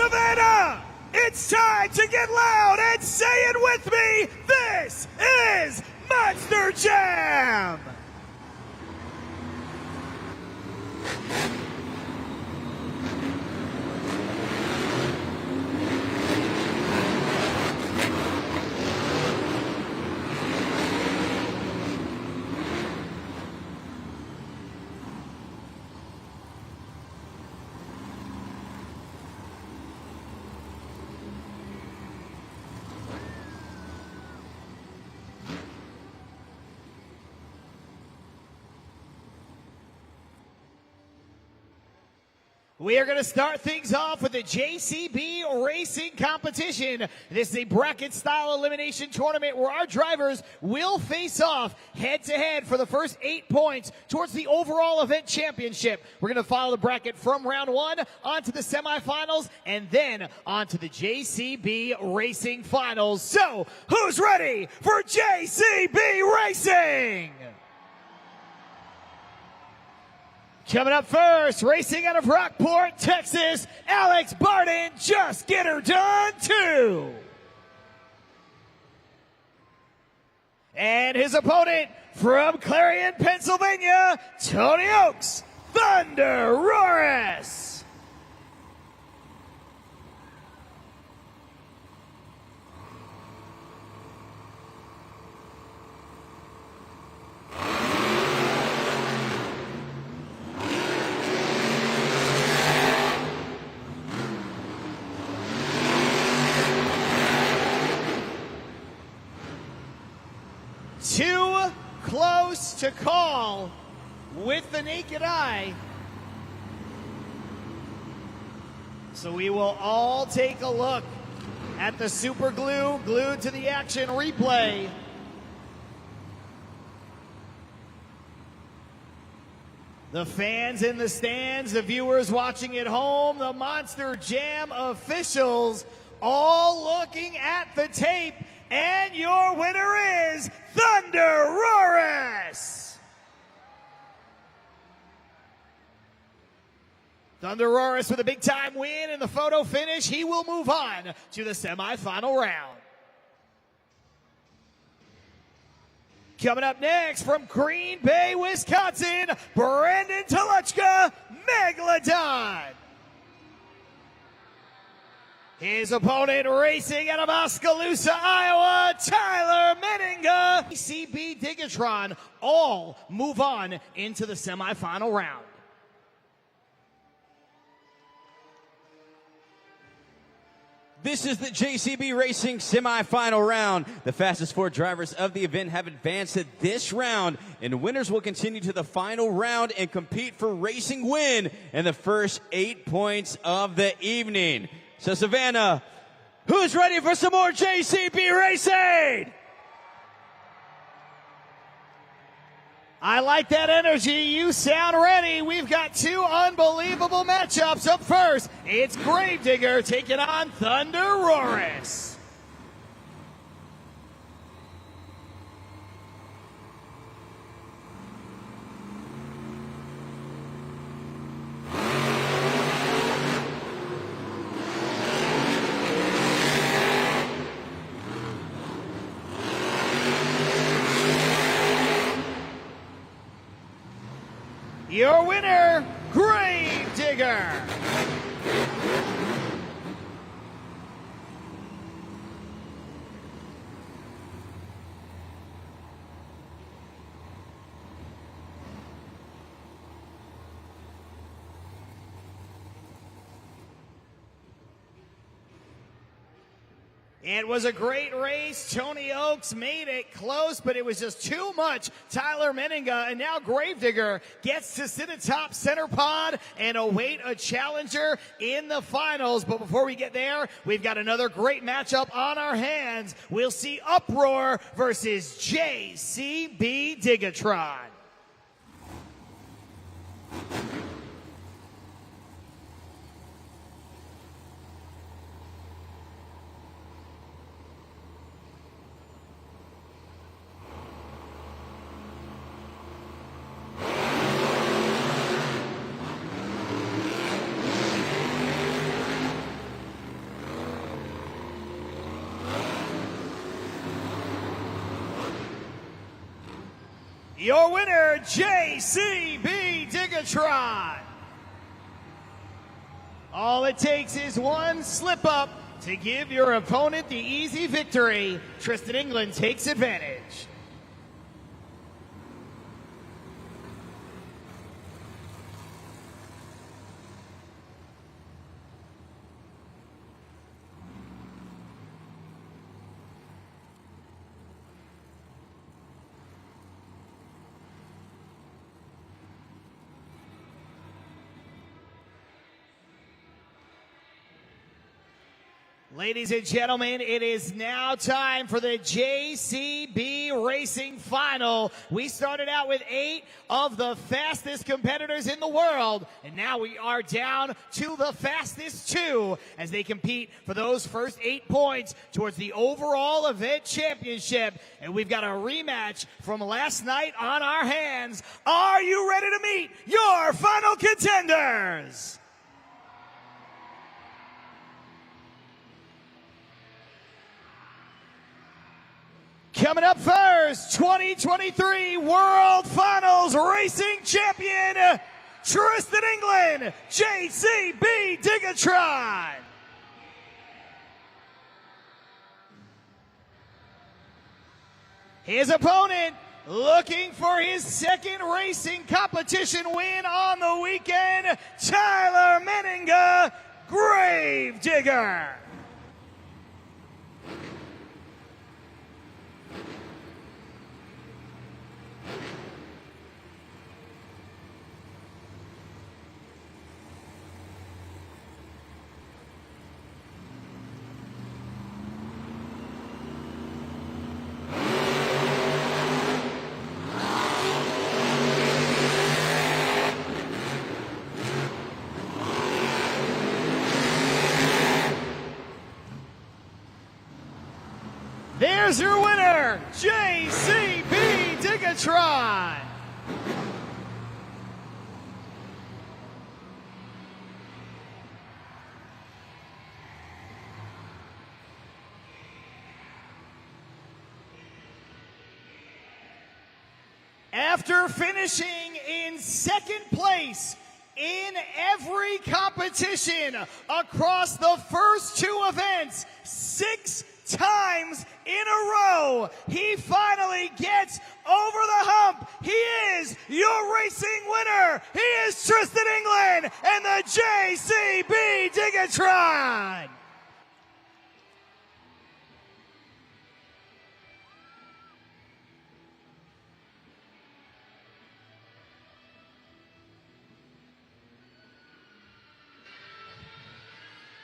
Savannah, it's time to get loud and say it with me. This is Monster Jam. We are going to start things off with the JCB Racing Competition. This is a bracket-style elimination tournament where our drivers will face off head-to-head for the first 8 points towards the overall event championship. We're going to follow the bracket from round 1 onto the semifinals and then onto the JCB Racing Finals. So, who's ready for JCB Racing? Coming up first, racing out of Rockport, Texas, Alex Barden, Just Get Her Done 2. And his opponent from Clarion, Pennsylvania, Tony Oaks, Thunder Roris. Too close to call with the naked eye. So we will all take a look at the super glue glued to the action replay. The fans in the stands, the viewers watching at home, the Monster Jam officials all looking at the tape. And your winner is Thunder Roris. Thunder Roris with a big time win in the photo finish. He will move on to the semifinal round. Coming up next from Green Bay, Wisconsin, Brandon Toluchka, Megalodon. His opponent racing out of Oskaloosa, Iowa, Tyler Meninga. CB Digatron all move on into the semifinal round. This is the JCB Racing semifinal round. The fastest 4 drivers of the event have advanced to this round, and winners will continue to the final round and compete for racing win in the first 8 points of the evening. So, Savannah, who's ready for some more JCB Racing? I like that energy. You sound ready. We've got 2 unbelievable matchups. Up first, it's Gravedigger taking on Thunder Roris. Your winner, Gravedigger. It was a great race. Tony Oaks made it close, but it was just too much. Tyler Meninga, and now Gravedigger gets to sit atop center pod and await a challenger in the finals. But before we get there, we've got another great matchup on our hands. We'll see Uproar versus JCB Digatron. Your winner, JCB Digatron. All it takes is one slip up to give your opponent the easy victory. Tristan England takes advantage. Ladies and gentlemen, it is now time for the JCB Racing Final. We started out with 8 of the fastest competitors in the world, and now we are down to the fastest 2 as they compete for those first 8 points towards the overall event championship. And we've got a rematch from last night on our hands. Are you ready to meet your final contenders? Coming up first, 2023 World Finals Racing Champion, Tristan England, JCB Digatron. His opponent looking for his second racing competition win on the weekend, Tyler Menninga, Gravedigger. There's your winner, JCB Digatron. After finishing in second place in every competition across the first 2 events, 6 times in a row, he finally gets over the hump. He is your racing winner. He is Tristan England and the JCB Digatron.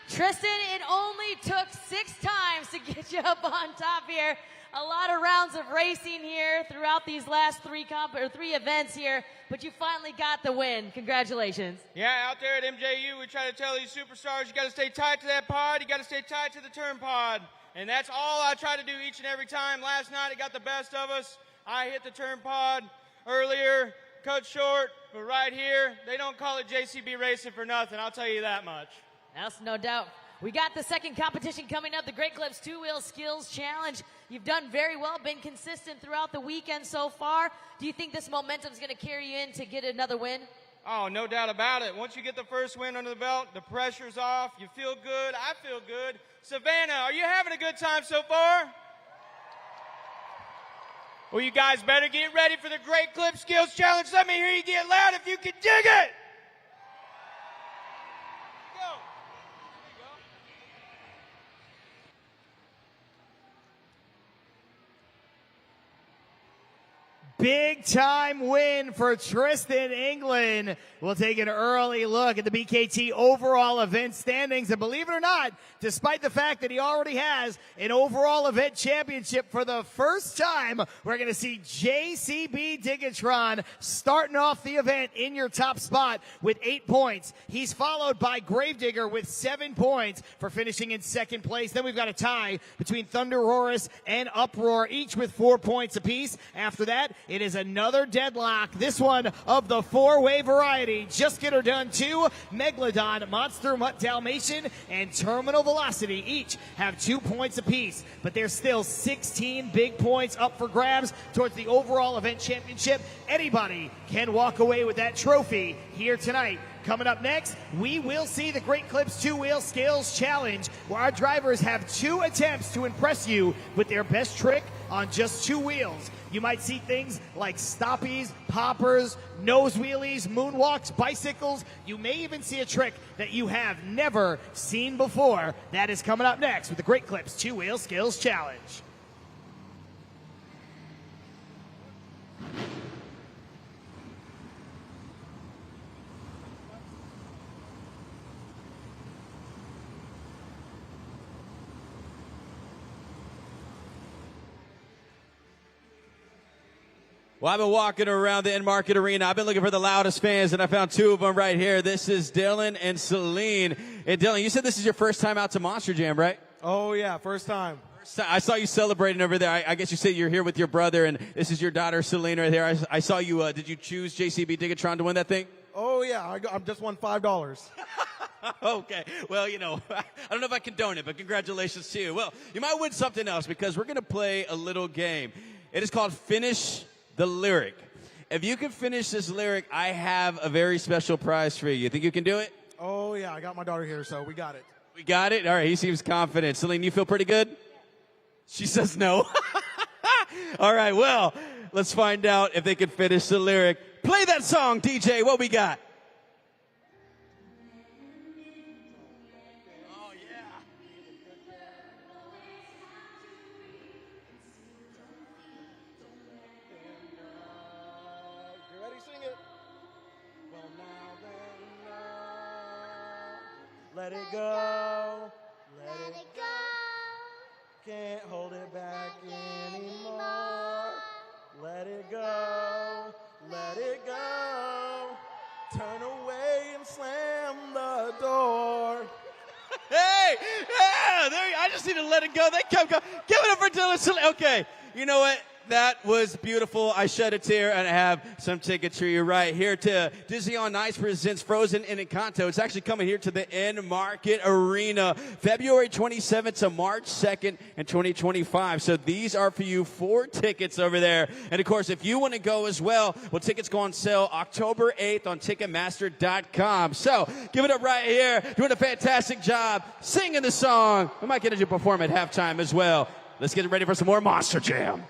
Tristan, it only took 6 times to get you up on top here. A lot of rounds of racing here throughout these last 3 events here, but you finally got the win. Congratulations. Yeah, out there at MJU, we try to tell these superstars, you got to stay tight to that pod, you got to stay tight to the turn pod. And that's all I try to do each and every time. Last night, it got the best of us. I hit the turn pod earlier, cut short, but right here, they don't call it JCB Racing for nothing, I'll tell you that much. That's no doubt. We got the second competition coming up, the Great Clips 2-Wheel Skills Challenge. You've done very well, been consistent throughout the weekend so far. Do you think this momentum is going to carry you in to get another win? Oh, no doubt about it. Once you get the first win under the belt, the pressure's off, you feel good, I feel good. Savannah, are you having a good time so far? Well, you guys better get ready for the Great Clip Skills Challenge. Let me hear you get loud if you can dig it. Big time win for Tristan England. We'll take an early look at the BKT overall event standings. And believe it or not, despite the fact that he already has an overall event championship for the first time, we're going to see JCB Digatron starting off the event in your top spot with 8 points. He's followed by Gravedigger with 7 points for finishing in second place. Then we've got a tie between Thunder Horus and Uproar, each with 4 points apiece. After that, It is another deadlock, this one of the four-way variety. Just Get Her Done 2, Megalodon, Monster Mutt Dalmatian, and Terminal Velocity each have 2 points apiece, but there's still 16 big points up for grabs towards the overall event championship. Anybody can walk away with that trophy here tonight. Coming up next, we will see the Great Clips 2-Wheel Skills Challenge, where our drivers have 2 attempts to impress you with their best trick on just 2 wheels. You might see things like stoppies, poppers, nose wheelies, moonwalks, bicycles. You may even see a trick that you have never seen before. That is coming up next with the Great Clips 2-Wheel Skills Challenge. Well, I've been walking around the End Market Arena. I've been looking for the loudest fans, and I found 2 of them right here. This is Dylan and Celine. And Dylan, you said this is your first time out to Monster Jam, right? Oh, yeah, first time. I saw you celebrating over there. I guess you say you're here with your brother, and this is your daughter, Celine, right here. I saw you. Did you choose JCB Digatron to win that thing? Oh, yeah, I just won $5. Okay. Well, you know, I don't know if I condone it, but congratulations to you. Well, you might win something else because we're going to play a little game. It is called Finish the Lyric. If you can finish this lyric, I have a very special prize for you. You think you can do it? Oh, yeah, I got my daughter here, so we got it. We got it? All right, he seems confident. Celine, you feel pretty good? She says no. All right, well, let's find out if they can finish the lyric. Play that song, DJ. What we got? Oh, yeah. You ready? Sing it. Well, now then, let it go. Let it go. Can't hold it back anymore. Let it go. Let it go. Turn away and slam the door. Hey, yeah, I just need to let it go. They kept going. Give it up for Dylan Celine. Okay, you know what? That was beautiful. I shed a tear, and I have some tickets for you right here to Disney on Ice presents Frozen and Encanto. It's actually coming here to the End Market Arena, February 27th to March 2nd in 2025. So these are for you 4 tickets over there. And, of course, if you want to go as well, tickets go on sale October 8th on Ticketmaster.com. So give it up right here. Doing a fantastic job singing the song. We might get you to perform at halftime as well. Let's get ready for some more Monster Jam.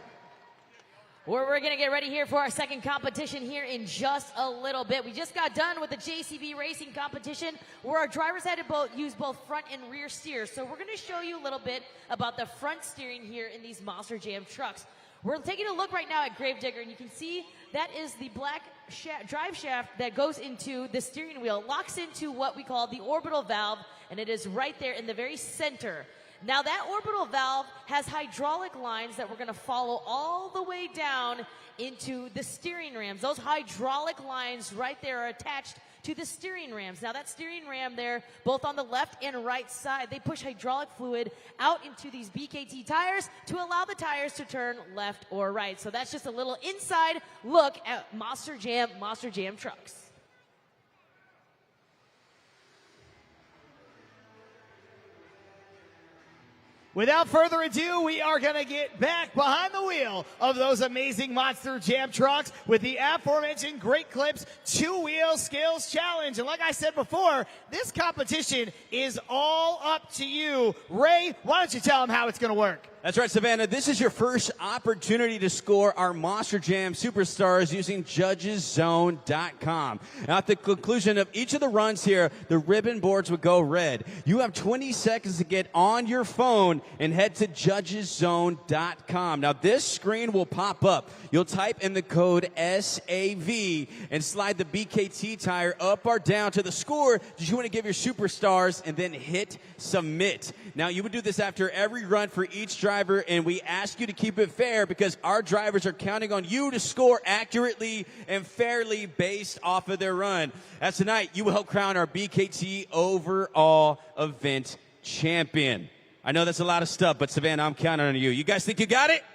We're going to get ready here for our second competition here in just a little bit. We just got done with the JCB racing competition where our drivers had to use both front and rear steers. So we're going to show you a little bit about the front steering here in these Monster Jam trucks. We're taking a look right now at Gravedigger, and you can see that is the black drive shaft that goes into the steering wheel, locks into what we call the orbital valve, and it is right there in the very center. Now that orbital valve has hydraulic lines that we're going to follow all the way down into the steering rams. Those hydraulic lines right there are attached to the steering rams. Now that steering ram there, both on the left and right side, they push hydraulic fluid out into these BKT tires to allow the tires to turn left or right. So that's just a little inside look at Monster Jam trucks. Without further ado, we are going to get back behind the wheel of those amazing Monster Jam trucks with the aforementioned Great Clips 2-Wheel Skills Challenge. And like I said before, this competition is all up to you. Ray, why don't you tell them how it's going to work? That's right, Savannah. This is your first opportunity to score our Monster Jam superstars using JudgesZone.com. Now, at the conclusion of each of the runs here, the ribbon boards would go red. You have 20 seconds to get on your phone and head to JudgesZone.com. Now, this screen will pop up. You'll type in the code SAV and slide the BKT tire up or down to the score that you want to give your superstars and then hit submit. Now, you would do this after every run for each driver, and we ask you to keep it fair because our drivers are counting on you to score accurately and fairly based off of their run. As tonight, you will help crown our BKT overall event champion. I know that's a lot of stuff, but Savannah, I'm counting on you. You guys think you got it?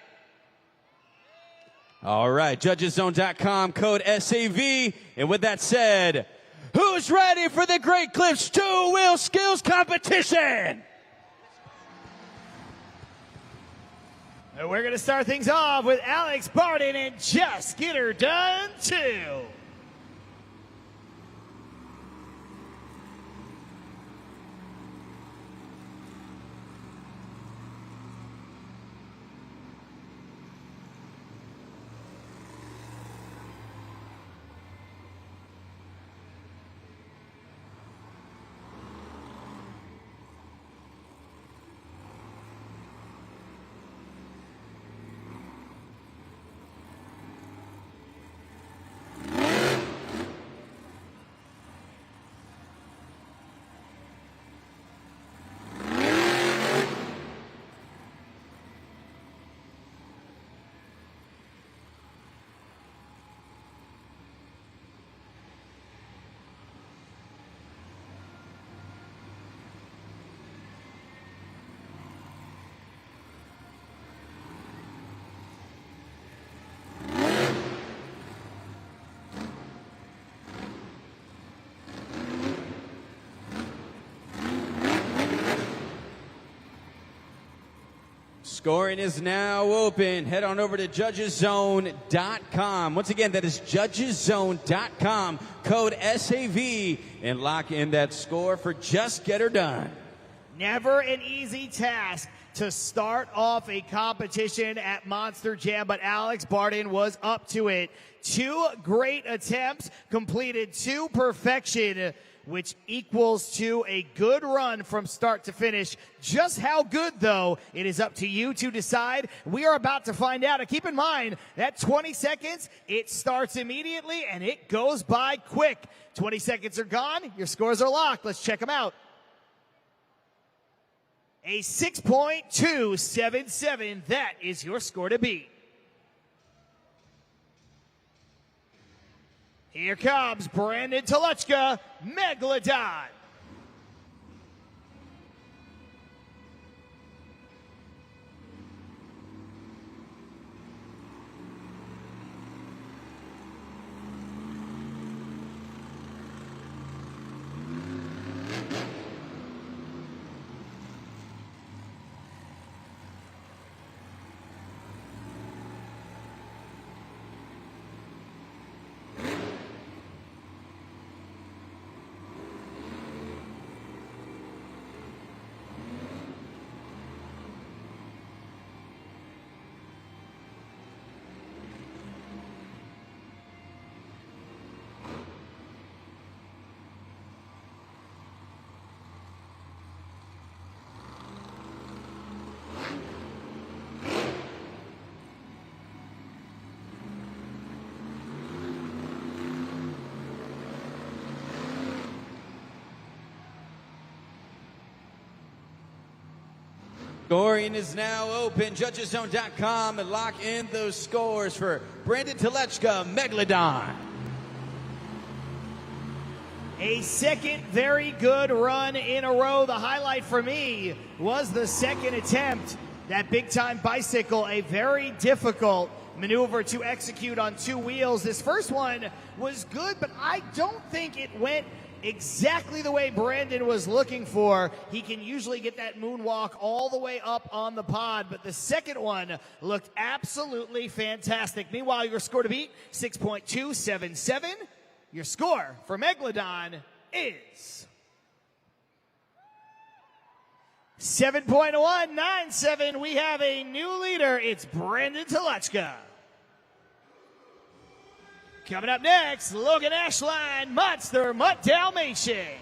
All right, judgeszone.com, code SAV. And with that said, who's ready for the Great Clips two-wheel skills competition? And we're going to start things off with Alex Barden and Just Get Her Done 2. Scoring is now open. Head on over to judgeszone.com. Once again, that is judgeszone.com, code SAV, and lock in that score for Just Get Her Done. Never an easy task to start off a competition at Monster Jam, but Alex Barden was up to it. 2 great attempts, completed to perfection, which equals to a good run from start to finish. Just how good, though, it is up to you to decide. We are about to find out. And keep in mind, that 20 seconds, it starts immediately, and it goes by quick. 20 seconds are gone. Your scores are locked. Let's check them out. A 6.277. That is your score to beat. Here comes Brandon Telechka, Megalodon. Scoring is now open. Judgeszone.com, and lock in those scores for Brandon Telechka, Megalodon. A second very good run in a row. The highlight for me was the second attempt. That big-time bicycle, a very difficult maneuver to execute on 2 wheels. This first one was good, but I don't think it went exactly the way Brandon was looking for. He can usually get that moonwalk all the way up on the pod, but the second one looked absolutely fantastic. Meanwhile, your score to beat, 6.277. Your score for Megalodon is 7.197. We have a new leader. It's Brandon Telechka. Coming up next, Logan Ashline, Monster Mutt Dalmatian.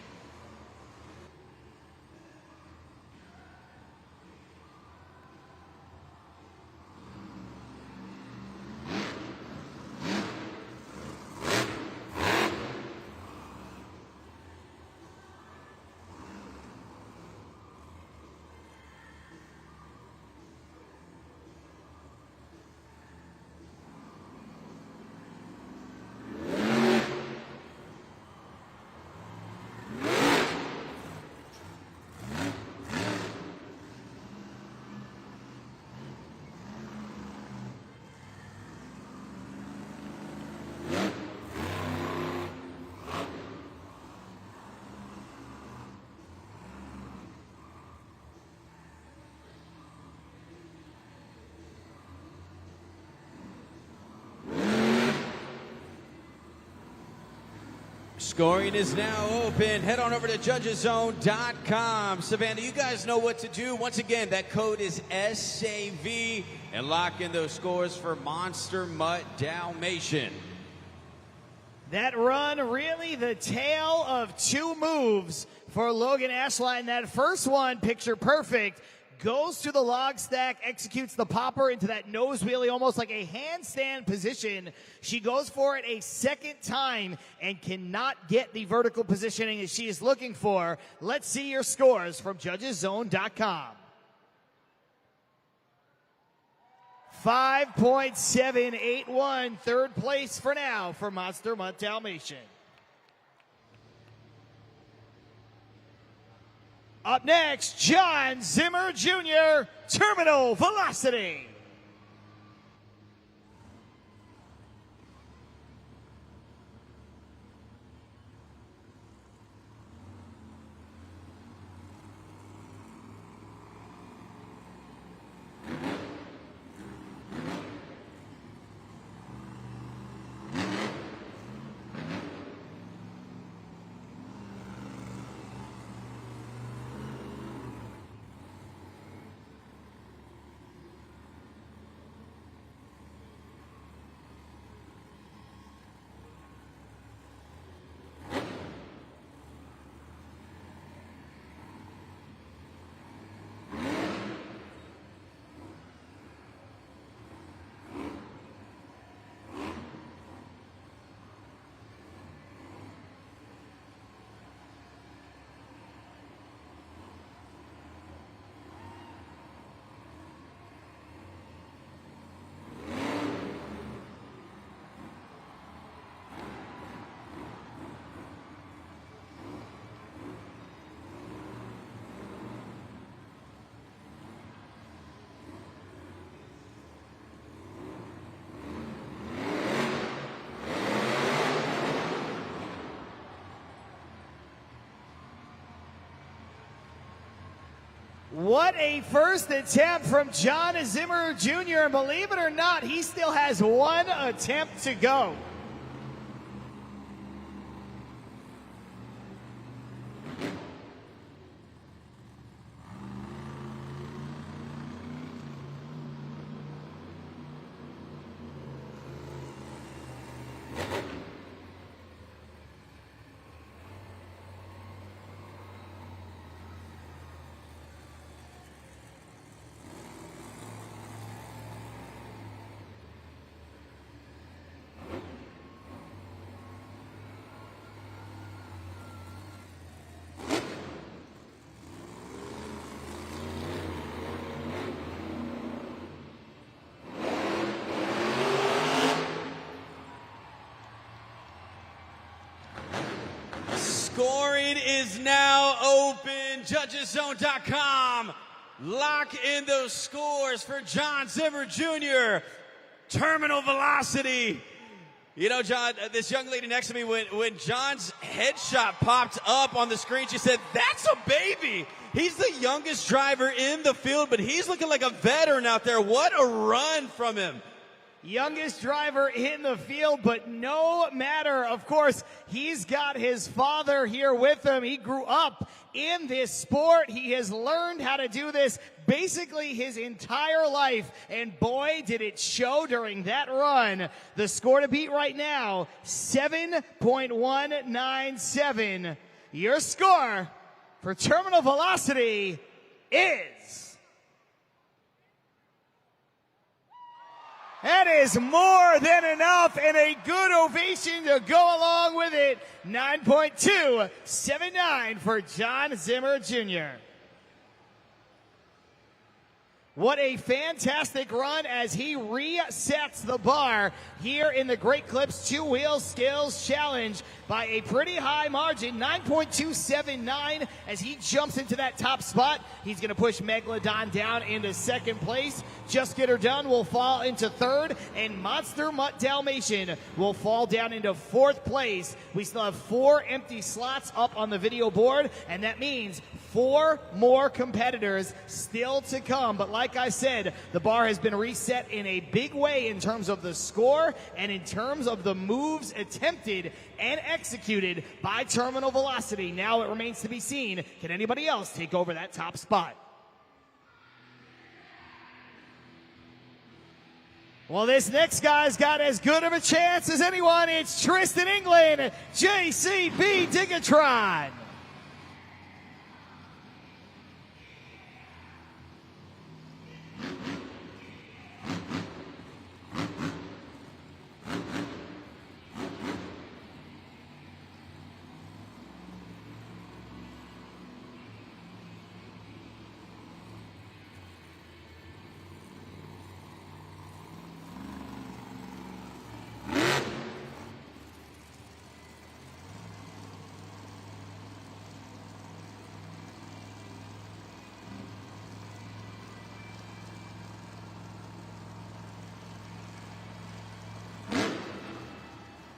Scoring is now open. Head on over to judgeszone.com. Savannah, you guys know what to do. Once again, that code is SAV, and lock in those scores for Monster Mutt Dalmatian. That run, really the tale of two moves for Logan Ashline. That first one, picture perfect, goes to the log stack, executes the popper into that nose wheelie, almost like a handstand position. She goes for it a second time and cannot get the vertical positioning that she is looking for. Let's see your scores from judgeszone.com. 5.781, third place for now for Monster Mutt Dalmatian. Up next, John Zimmer Jr., Terminal Velocity. What a first attempt from John Zimmer Jr. And believe it or not, he still has one attempt to go. Scoring is now open. Judgeszone.com. Lock in those scores for John Zimmer Jr. Terminal Velocity. You know, John, this young lady next to me, when John's headshot popped up on the screen, she said, "That's a baby." He's the youngest driver in the field, but he's looking like a veteran out there. What a run from him. Youngest driver in the field, but no matter. Of course, he's got his father here with him. He grew up in this sport. He has learned how to do this basically his entire life. And boy, did it show during that run. The score to beat right now, 7.197. Your score for Terminal Velocity is... That is more than enough, and a good ovation to go along with it. 9.279 for John Zimmer Jr. What a fantastic run as he resets the bar here in the Great Clips Two-Wheel Skills Challenge by a pretty high margin, 9.279, as he jumps into that top spot. He's going to push Megalodon down into second place. Just Get Her Done will fall into third, and Monster Mutt Dalmatian will fall down into fourth place. We still have 4 empty slots up on the video board, and that means 4 more competitors still to come. But like I said, the bar has been reset in a big way in terms of the score and in terms of the moves attempted and executed by Terminal Velocity. Now it remains to be seen, can anybody else take over that top spot? Well, this next guy's got as good of a chance as anyone. It's Tristan England, JCB Digatron.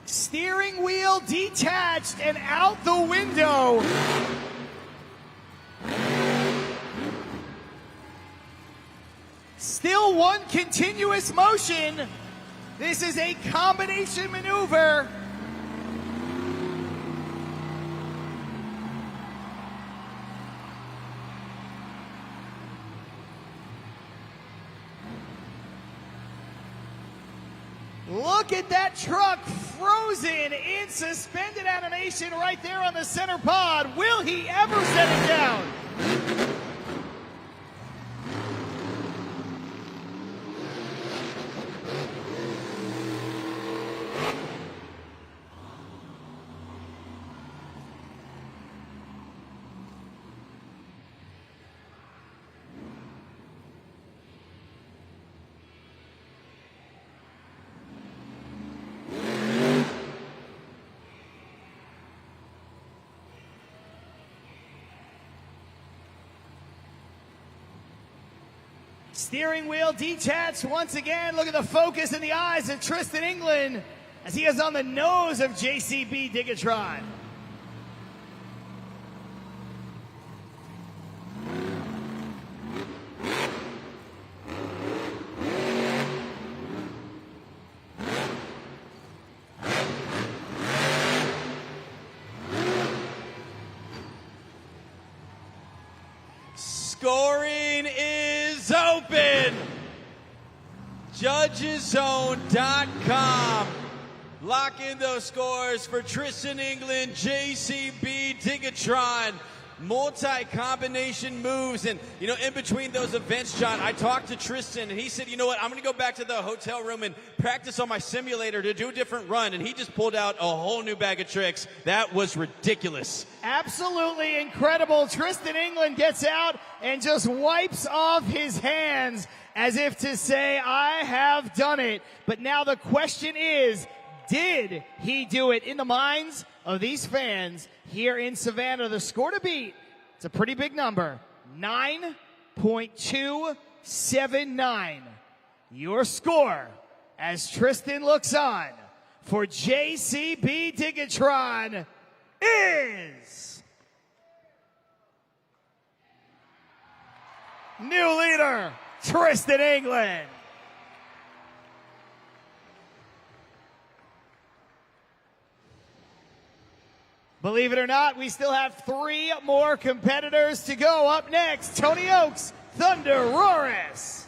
Steering wheel detached and out the window. Still one continuous motion. This is a combination maneuver. Look at that truck frozen in suspended animation right there on the center pod. Will he ever set it down? Steering wheel detached once again. Look at the focus in the eyes of Tristan England as he is on the nose of JCB Digatron. Scoring is open. JudgesZone.com. Lock in those scores for Tristan England, JCB Digatron. Multi-combination moves. And, you know, in between those events, John, I talked to Tristan, and he said, you know what, I'm going to go back to the hotel room and practice on my simulator to do a different run. And he just pulled out a whole new bag of tricks. That was ridiculous. Absolutely incredible. Tristan England gets out and just wipes off his hands as if to say, I have done it. But now the question is, did he do it? In the minds of these fans here in Savannah, the score to beat, it's a pretty big number, 9.279. Your score as Tristan looks on for JCB Digatron is new leader, Tristan England. Believe it or not, we still have 3 more competitors to go. Up next, Tony Oaks, Thunder Roris.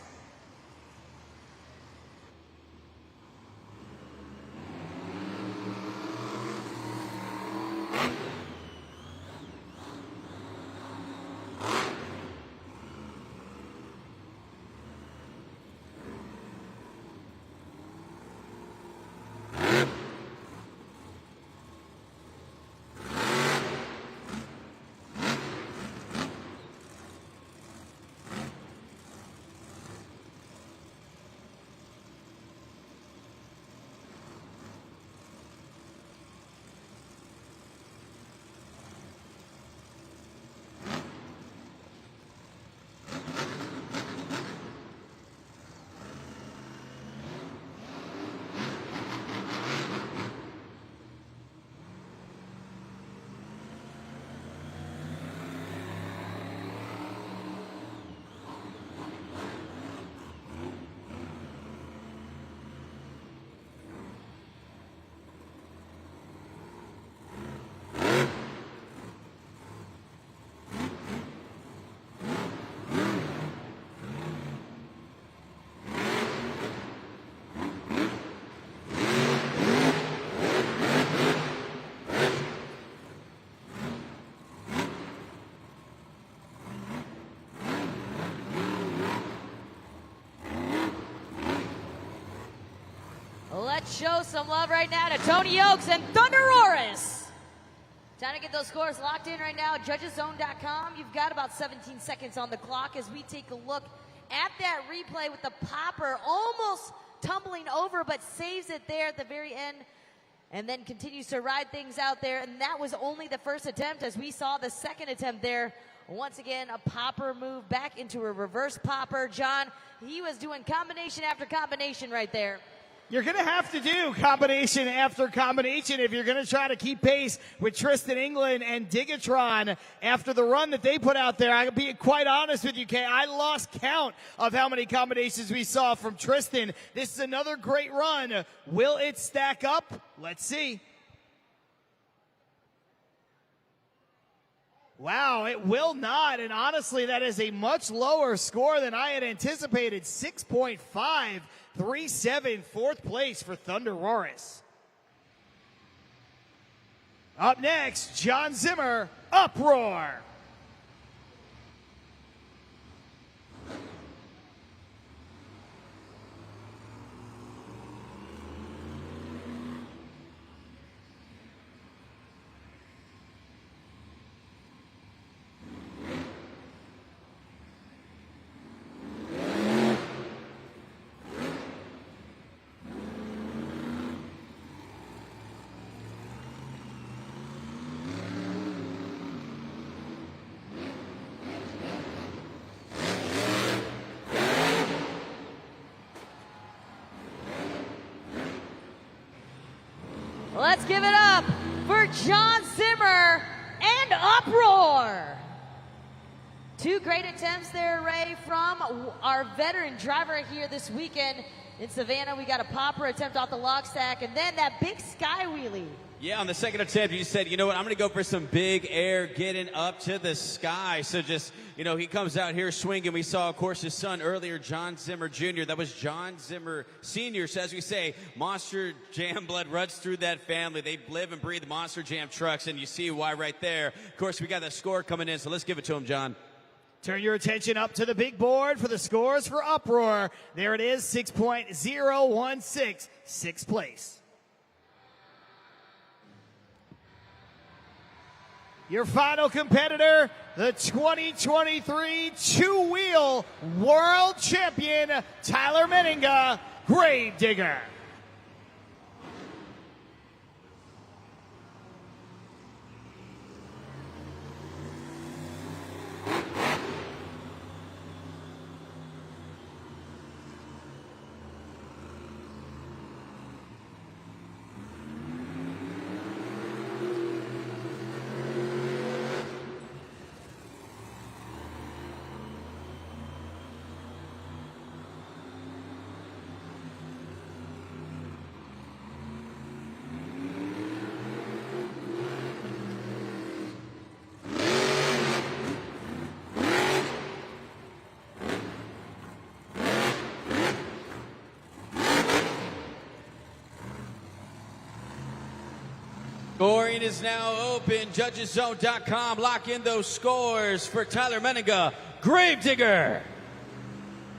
let's show some love right now to Tony Oaks and Thunderoris. Time to get those scores locked in right now at judgeszone.com. You've got about 17 seconds on the clock as we take a look at that replay with the popper almost tumbling over, but saves it there at the very end and then continues to ride things out there. And that was only the first attempt, as we saw the second attempt there. Once again, a popper move back into a reverse popper. John, he was doing combination after combination right there. You're going to have to do combination after combination if you're going to try to keep pace with Tristan England and Digatron after the run that they put out there. I'll be quite honest with you, Kay. I lost count of how many combinations we saw from Tristan. This is another great run. Will it stack up? Let's see. Wow, it will not, and honestly, that is a much lower score than I had anticipated. 6.537, fourth place for Thunderoris. Up next, John Zimmer, Uproar. Let's give it up for John Zimmer and Uproar. Two great attempts there, Ray, from our veteran driver here this weekend in Savannah. We got a popper attempt off the log stack, and then that big sky wheelie. Yeah, on the second attempt, you said, you know what, I'm going to go for some big air getting up to the sky. So just, you know, he comes out here swinging. We saw, of course, his son earlier, John Zimmer Jr. That was John Zimmer Sr. So as we say, Monster Jam blood runs through that family. They live and breathe Monster Jam trucks, and you see why right there. Of course, we got that score coming in, so let's give it to him, John. Turn your attention up to the big board for the scores for Uproar. There it is, 6.016, sixth place. Your final competitor, the 2023 two-wheel world champion, Tyler Menninga, Gravedigger. Scoring is now open. Judgeszone.com. Lock in those scores for Tyler Menninga, Gravedigger.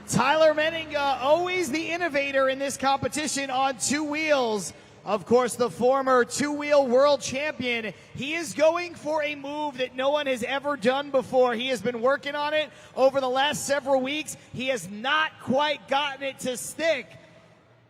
Tyler Menninga, always the innovator in this competition on two wheels. Of course, the former two-wheel world champion. He is going for a move that no one has ever done before. He has been working on it over the last several weeks. He has not quite gotten it to stick.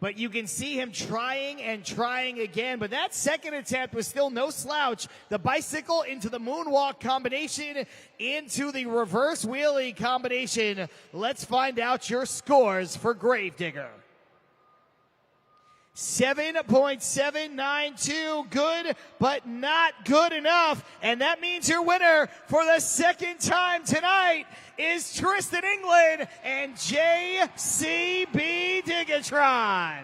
But you can see him trying and trying again. But that second attempt was still no slouch. The bicycle into the moonwalk combination, into the reverse wheelie combination. Let's find out your scores for Gravedigger. 7.792, good, but not good enough. And that means your winner for the second time tonight is Tristan England and JCB Digatron.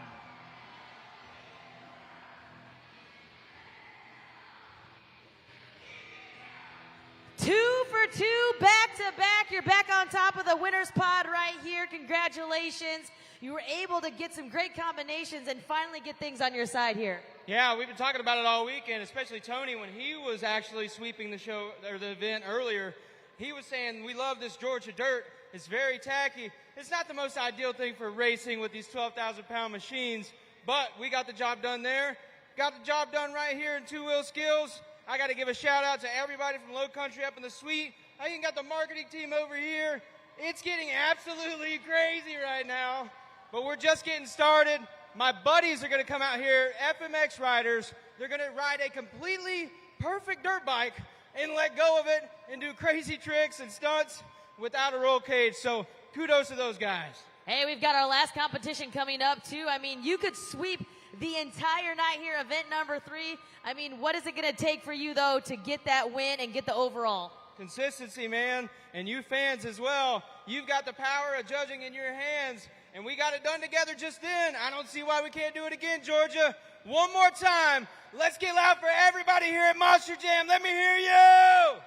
Two for two, back to back. You're back on top of the winner's pod right here. Congratulations. You were able to get some great combinations and finally get things on your side here. Yeah, we've been talking about it all weekend, especially Tony when he was actually sweeping the show or the event earlier. He was saying, we love this Georgia dirt. It's very tacky. It's not the most ideal thing for racing with these 12,000-pound machines, but we got the job done there. Got the job done right here in two-wheel skills. I got to give a shout out to everybody from Low Country up in the suite. I even got the marketing team over here. It's getting absolutely crazy right now, but we're just getting started. My buddies are going to come out here, FMX riders. They're going to ride a completely perfect dirt bike and let go of it and do crazy tricks and stunts without a roll cage. So kudos to those guys. Hey, we've got our last competition coming up too. I mean, you could sweep the entire night here, event number 3. I mean, what is it going to take for you though to get that win and get the overall? Consistency, man, and you fans as well. You've got the power of judging in your hands, and we got it done together just then. I don't see why we can't do it again, Georgia. One more time. Let's get loud for everybody here at Monster Jam. Let me hear you.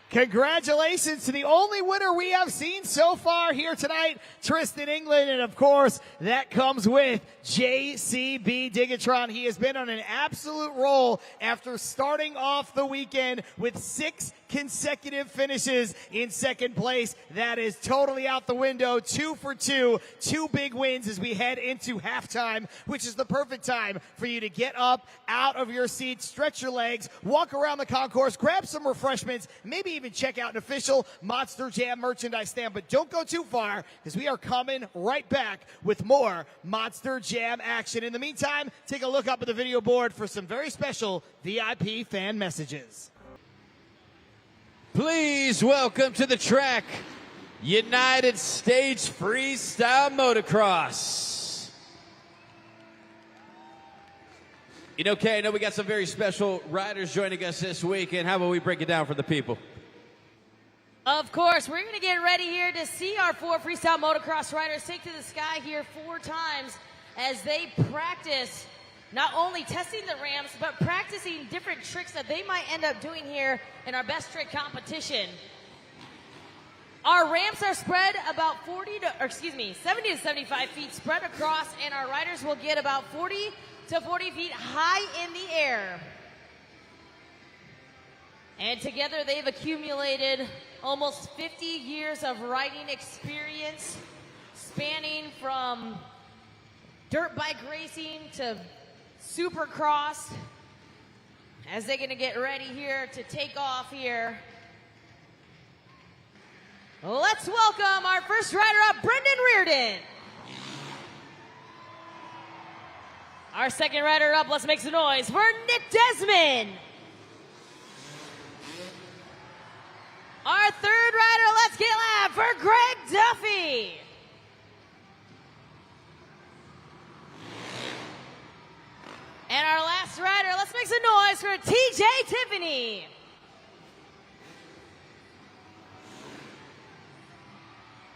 Congratulations to the only winner we have seen so far here tonight, Tristan England. And of course, that comes with JCB Digatron. He has been on an absolute roll after starting off the weekend with 6 consecutive finishes in second place. That is totally out the window. 2 for 2, 2 big wins as we head into halftime, which is the perfect time for you to get up out of your seat, stretch your legs, walk around the concourse, grab some refreshments, maybe even check out an official Monster Jam merchandise stand. But don't go too far, because we are coming right back with more Monster Jam action. In the meantime, take a look up at the video board for some very special VIP fan messages. Please welcome to the track, United States Freestyle Motocross. You know, Kay, I know we got some very special riders joining us this week, and how about we break it down for the people? Of course, we're going to get ready here to see our 4 freestyle motocross riders take to the sky here 4 times as they practice not only testing the ramps, but practicing different tricks that they might end up doing here in our best trick competition. Our ramps are spread about 70 to 75 feet spread across, and our riders will get about 40 to 40 feet high in the air. And together they've accumulated almost 50 years of riding experience, spanning from dirt bike racing to Supercross, as they're going to get ready here to take off here. Let's welcome our first rider up, Brendan Reardon. Our second rider up, let's make some noise for Nick Desmond. Our third rider, let's get loud for Greg Duffy. And our last rider, let's make some noise for TJ Tiffany.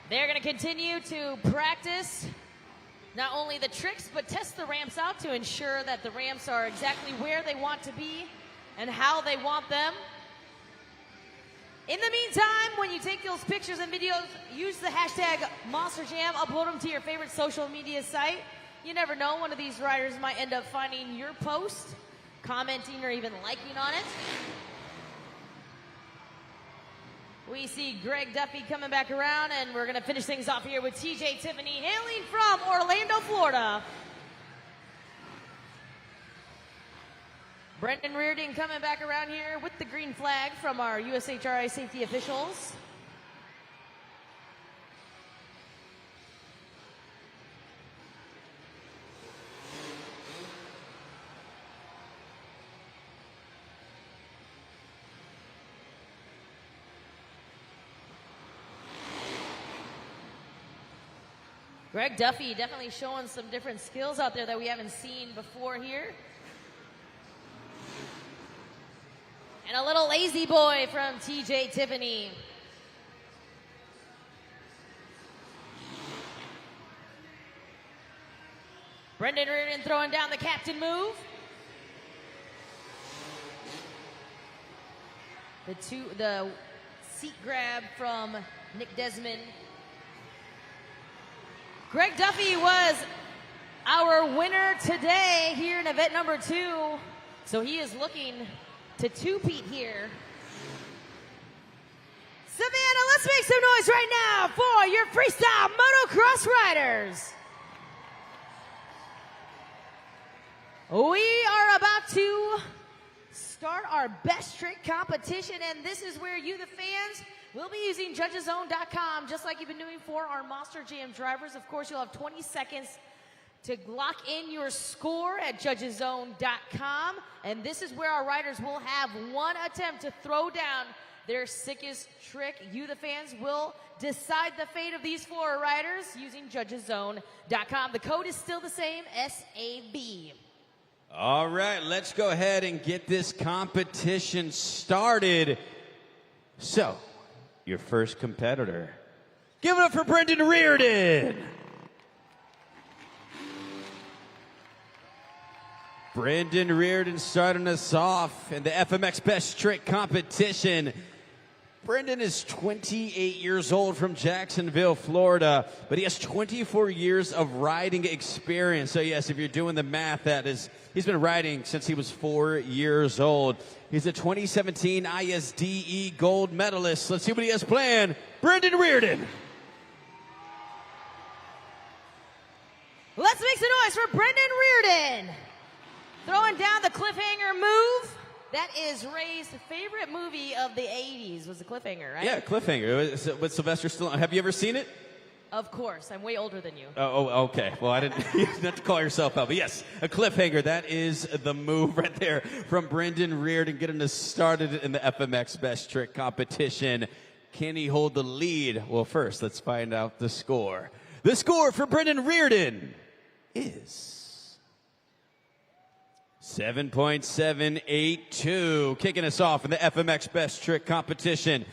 They're going to continue to practice not only the tricks, but test the ramps out to ensure that the ramps are exactly where they want to be and how they want them. In the meantime, when you take those pictures and videos, use the hashtag MonsterJam, upload them to your favorite social media site. You never know, one of these riders might end up finding your post, commenting, or even liking on it. We see Greg Duffy coming back around, and we're going to finish things off here with TJ Tiffany, hailing from Orlando, Florida. Brendan Reardon coming back around here with the green flag from our USHRI safety officials. Greg Duffy definitely showing some different skills out there that we haven't seen before here. And a little lazy boy from TJ Tiffany. Brendan Reardon throwing down the captain move. The seat grab from Nick Desmond. Greg Duffy was our winner today here in event number 2. So he is looking to two-peat here. Savannah, let's make some noise right now for your freestyle motocross riders. We are about to start our best trick competition, and this is where you, the fans, will be using judgeszone.com just like you've been doing for our Monster Jam drivers. Of course, you'll have 20 seconds to lock in your score at judgeszone.com, and this is where our riders will have one attempt to throw down their sickest trick. You, the fans, will decide the fate of these 4 riders using judgeszone.com. The code is still the same, SAB. All right, let's go ahead and get this competition started. So, your first competitor. Give it up for Brendan Reardon. Brendan Reardon starting us off in the FMX Best Trick competition. Brendan is 28 years old from Jacksonville, Florida, but he has 24 years of riding experience. So yes, if you're doing the math, that is, he's been riding since he was 4 years old. He's a 2017 ISDE gold medalist. Let's see what he has planned. Brendan Reardon. Let's make some noise for Brendan Reardon. Throwing down the cliffhanger move. That is Ray's favorite movie of the 80s, was the Cliffhanger, right? Yeah, Cliffhanger with Sylvester Stallone. Have you ever seen it? Of course. I'm way older than you. Oh, okay. Well, I didn't you didn't have to call yourself out. But yes, a Cliffhanger. That is the move right there from Brendan Reardon, getting us started in the FMX Best Trick competition. Can he hold the lead? Well, first, let's find out the score. The score for Brendan Reardon is 7.782, kicking us off in the FMX Best Trick competition.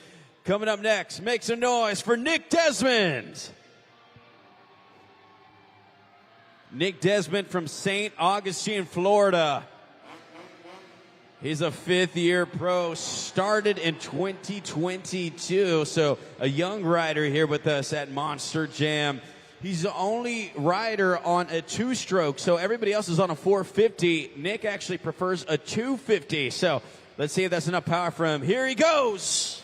Coming up next, make some noise for Nick Desmond. Nick Desmond from St. Augustine, Florida. He's a 5th-year pro, started in 2022, so a young rider here with us at Monster Jam. He's the only rider on a 2-stroke, so everybody else is on a 450. Nick actually prefers a 250, so let's see if that's enough power for him. Here he goes.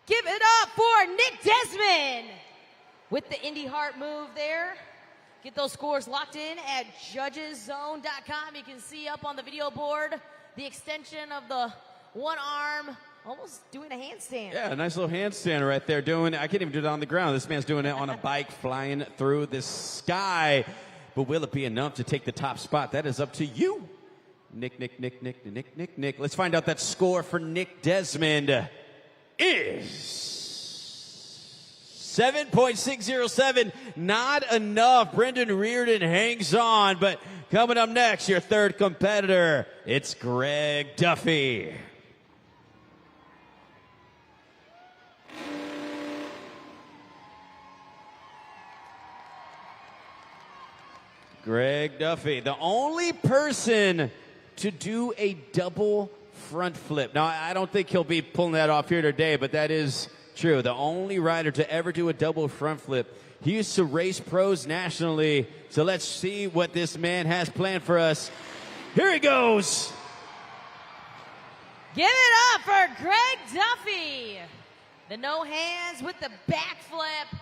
Give it up for Nick Desmond with the Indy Heart move there. Get those scores locked in at judgeszone.com. You can see up on the video board the extension of the one arm, almost doing a handstand. Yeah, a nice little handstand right there. I can't even do it on the ground. This man's doing it on a bike flying through the sky. But will it be enough to take the top spot? That is up to you. Nick. Let's find out that score for Nick Desmond is 7.607. Not enough. Brendan Reardon hangs on. But coming up next, your third competitor, it's Greg Duffy. Greg Duffy, the only person to do a double front flip. Now, I don't think he'll be pulling that off here today, but that is true. The only rider to ever do a double front flip. He used to race pros nationally, so let's see what this man has planned for us. Here he goes. Give it up for Greg Duffy. The no hands with the backflip.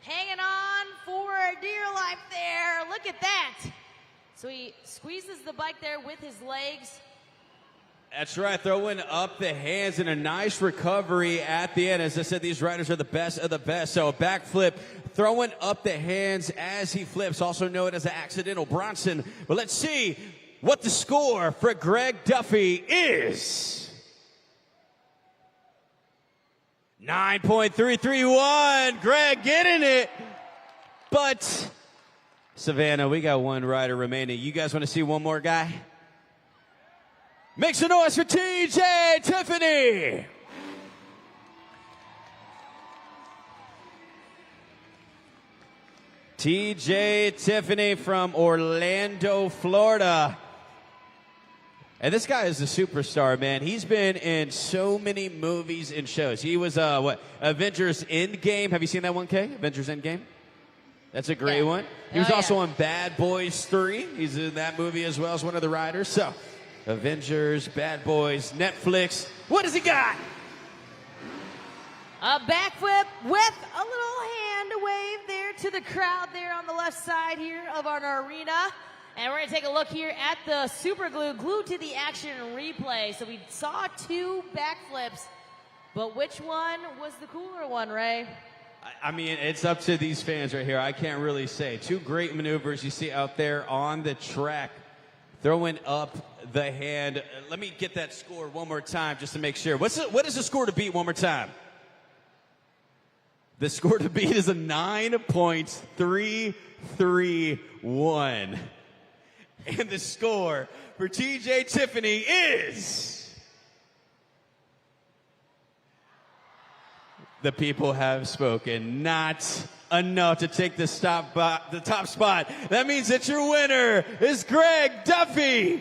Hanging on for dear life there. Look at that. So he squeezes the bike there with his legs. That's right, throwing up the hands in a nice recovery at the end. As I said, these riders are the best of the best. So a backflip, throwing up the hands as he flips, also known as an accidental Bronson. But let's see what the score for Greg Duffy is. 9.331. Greg getting it. But, Savannah, we got one rider remaining. You guys want to see one more guy? Make some noise for TJ Tiffany. TJ Tiffany from Orlando, Florida. And this guy is a superstar, man. He's been in so many movies and shows. He was, Avengers Endgame. Have you seen that one, Kay? Avengers Endgame? That's a great one. He was also on Bad Boys 3. He's in that movie as well as one of the riders. So, Avengers, Bad Boys, Netflix. What does he got? A backflip with a little hand wave there to the crowd there on the left side here of our arena. And we're going to take a look here at the super glue, glued to the action replay. So we saw 2 backflips, but which one was the cooler one, Ray? I mean, it's up to these fans right here. I can't really say. 2 great maneuvers you see out there on the track. Throwing up the hand. Let me get that score one more time just to make sure. What is the score to beat one more time? The score to beat is a 9.331. And the score for TJ Tiffany is... The people have spoken. Not enough to take the top spot. That means that your winner is Greg Duffy.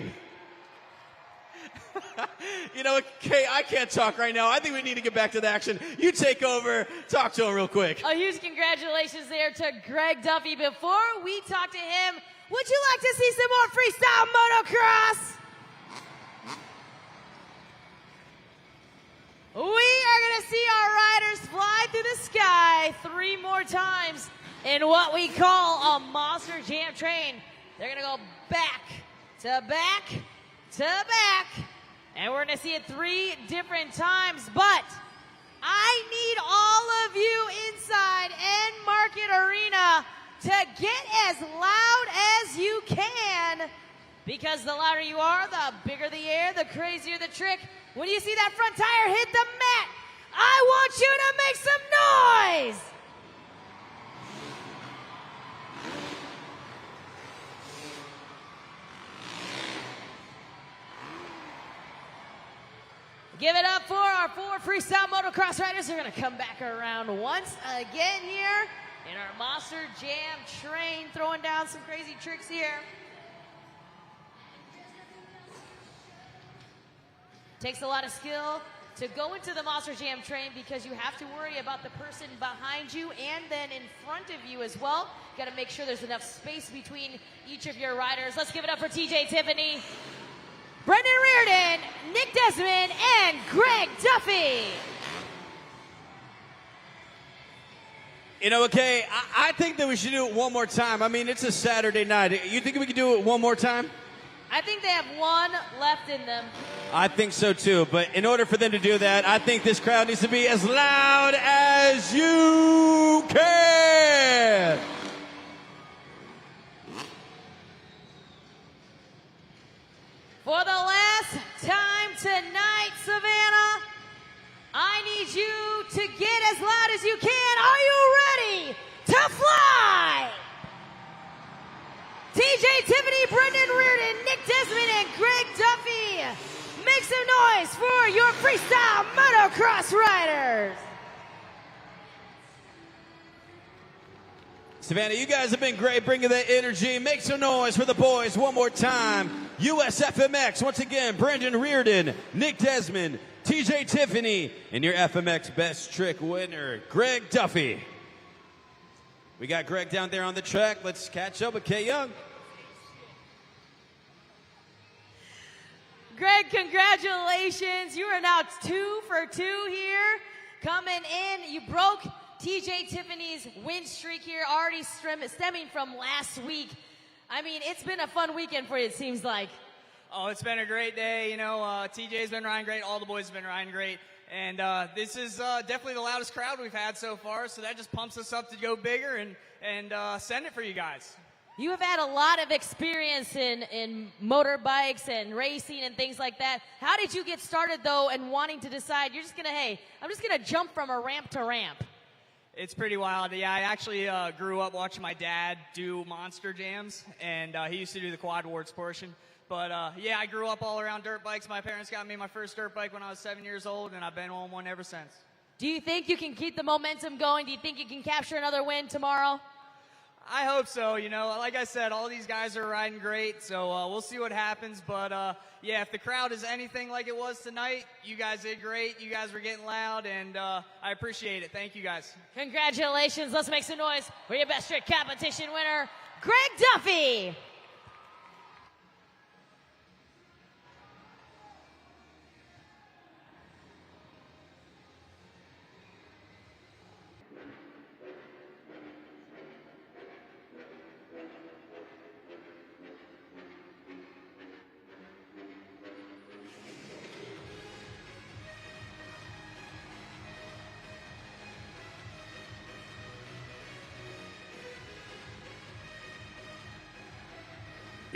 You know, okay, I can't talk right now. I think we need to get back to the action. You take over. Talk to him real quick. A huge congratulations there to Greg Duffy. Before we talk to him, would you like to see some more freestyle motocross? We are going to see our riders fly through the sky 3 more times in what we call a Monster Jam train. They're going to go back to back to back, and we're going to see it 3 different times. But I need all of you inside End Market Arena to get as loud as you can, because the louder you are, the bigger the air, the crazier the trick. When you see that front tire hit the mat, I want you to make some noise! Give it up for our 4 freestyle motocross riders. They're going to come back around once again here in our Monster Jam train, throwing down some crazy tricks here. Takes a lot of skill to go into the Monster Jam train, because you have to worry about the person behind you and then in front of you as well. Got to make sure there's enough space between each of your riders. Let's give it up for TJ Tiffany, Brendan Reardon, Nick Desmond, and Greg Duffy. You know, okay, I think that we should do it one more time. I mean, it's a Saturday night. You think we could do it one more time? I think they have 1 left in them. I think so too, but in order for them to do that, I think this crowd needs to be as loud as you can. For the last time tonight, Savannah, I need you to get as loud as you can. Are you ready to fly? TJ Tiffany, Brendan Reardon, Nick Desmond, and Greg Duffy, make some noise for your freestyle motocross riders. Savannah, you guys have been great bringing that energy. Make some noise for the boys one more time. USFMX, once again, Brendan Reardon, Nick Desmond, TJ Tiffany, and your FMX Best Trick winner, Greg Duffy. We got Greg down there on the track. Let's catch up with Kay Young. Greg, congratulations. You are now 2 for 2 here. Coming in, you broke TJ Tiffany's win streak here, already stemming from last week. I mean, it's been a fun weekend for you, it seems like. Oh, it's been a great day. You know, TJ's been riding great. All the boys have been riding great. And this is definitely the loudest crowd we've had so far, so that just pumps us up to go bigger and send it for you guys. You have had a lot of experience in motorbikes and racing and things like that. How did you get started, though, and wanting to decide you're just going to, hey, I'm just going to jump from a ramp to ramp? It's pretty wild. Yeah, I actually grew up watching my dad do monster jams, and he used to do the quad warts portion. But, yeah, I grew up all around dirt bikes. My parents got me my first dirt bike when I was 7 years old, and I've been on one ever since. Do you think you can keep the momentum going? Do you think you can capture another win tomorrow? I hope so. You know, like I said, all these guys are riding great, so we'll see what happens. But, yeah, if the crowd is anything like it was tonight, you guys did great. You guys were getting loud, and I appreciate it. Thank you, guys. Congratulations. Let's make some noise for your Best Trick Competition winner, Greg Duffy.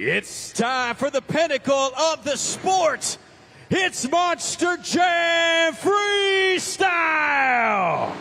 It's time for the pinnacle of the sport. It's Monster Jam Freestyle.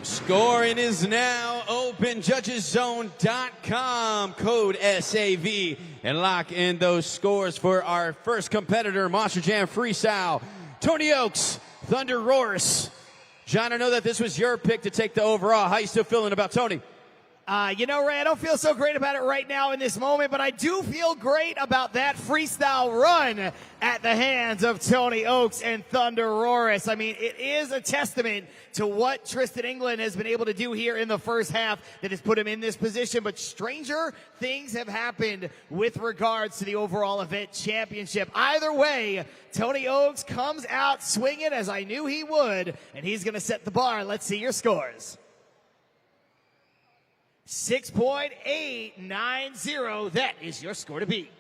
Scoring is now open. JudgesZone.com, code SAV, and lock in those scores for our first competitor, Monster Jam Freestyle. Tony Oaks, Thunder Roars. John, I know that this was your pick to take the overall. How you still feeling about Tony? You know, Ray, I don't feel so great about it right now in this moment, but I do feel great about that freestyle run at the hands of Tony Oaks and Thunder Roars. I mean, it is a testament to what Tristan England has been able to do here in the first half that has put him in this position, but stranger things have happened with regards to the overall event championship. Either way, Tony Oaks comes out swinging as I knew he would, and he's going to set the bar. Let's see your scores. 6.890. That is your score to beat.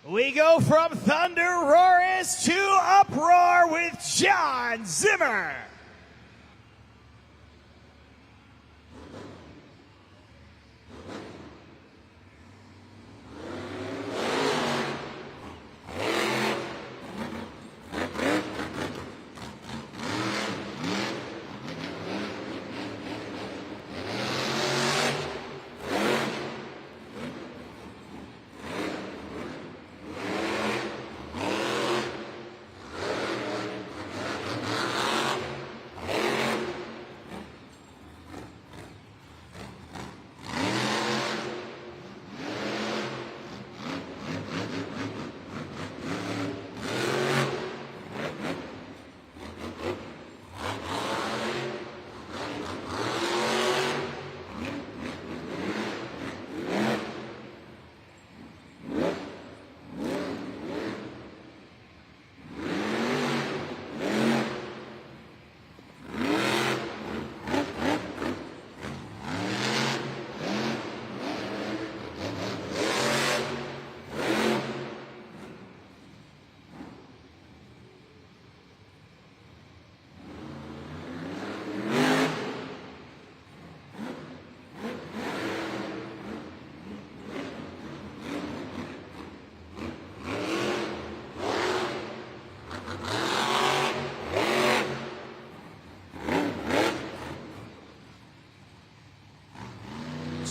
We go from Thunder Roars to Uproar with John Zimmer.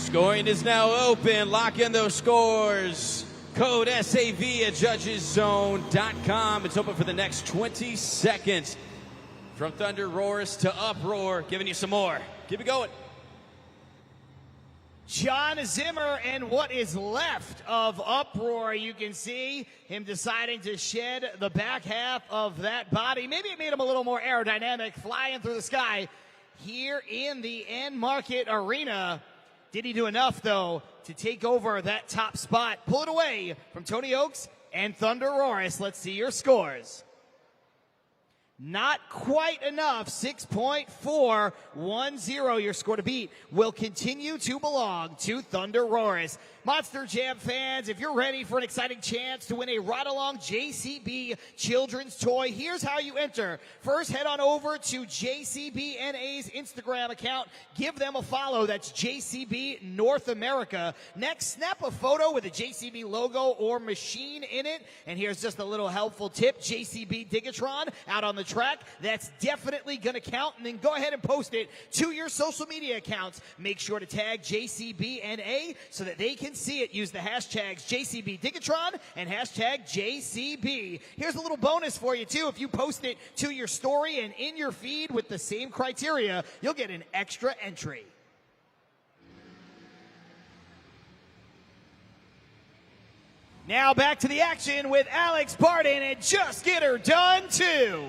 Scoring is now open. Lock in those scores. Code SAV at judgeszone.com. It's open for the next 20 seconds. From Thunder Roars to Uproar, giving you some more. Keep it going. John Zimmer and what is left of Uproar. You can see him deciding to shed the back half of that body. Maybe it made him a little more aerodynamic, flying through the sky here in the End Market Arena. Did he do enough, though, to take over that top spot? Pull it away from Tony Oaks and Thunder Roars. Let's see your scores. Not quite enough. 6.410. Your score to beat will continue to belong to Thunder Roars. Monster Jam fans, if you're ready for an exciting chance to win a ride-along JCB children's toy, here's how you enter. First, head on over to JCBNA's Instagram account. Give them a follow. That's JCB North America. Next, snap a photo with a JCB logo or machine in it. And here's just a little helpful tip. JCB Digatron out on the track. That's definitely going to count. And then go ahead and post it to your social media accounts. Make sure to tag JCBNA so that they can see it. Use the hashtags JCB Digatron and hashtag JCB. Here's a little bonus for you too. If you post it to your story and in your feed with the same criteria, you'll get an extra entry. Now back to the action with Alex Barton and Just Get Her Done 2.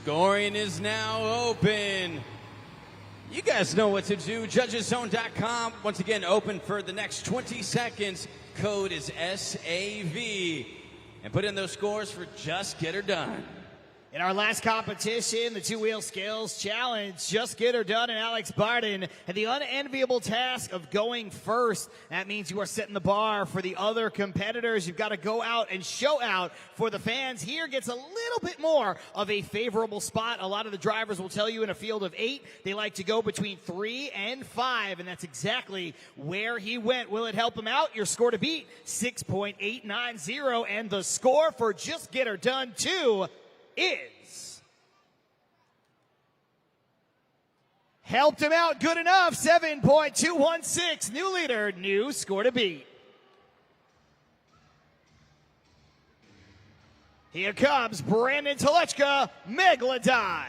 Scoring is now open. You guys know what to do. Judgeszone.com. Once again, open for the next 20 seconds. Code is SAV. And put in those scores for Just Get Her Done. In our last competition, the two-wheel skills challenge, Just Get Her Done and Alex Barton had the unenviable task of going first. That means you are setting the bar for the other competitors. You've got to go out and show out for the fans. Here gets a little bit more of a favorable spot. A lot of the drivers will tell you in a field of 8, they like to go between 3 and 5, and that's exactly where he went. Will it help him out? Your score to beat, 6.890, and the score for Just Get Her Done 2 is helped him out good enough. 7.216. New leader, new score to beat. Here comes Brandon Telechka, Megalodon.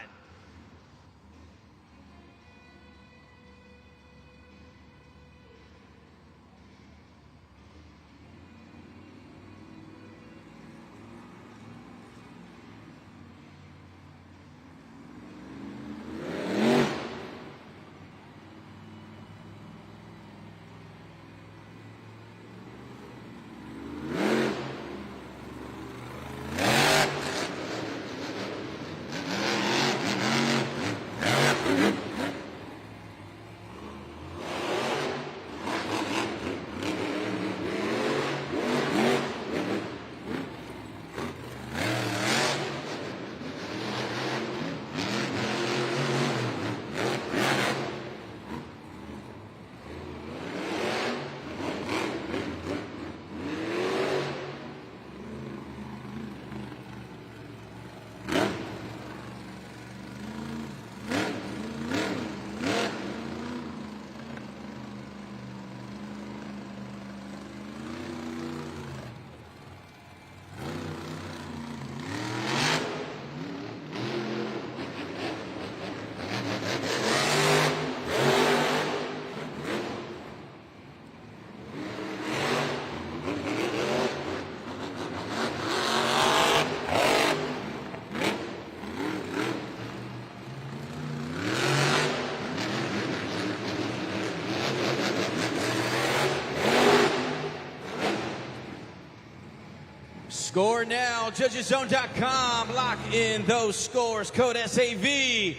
score now. Judgeszone.com. Lock in those scores. Code SAV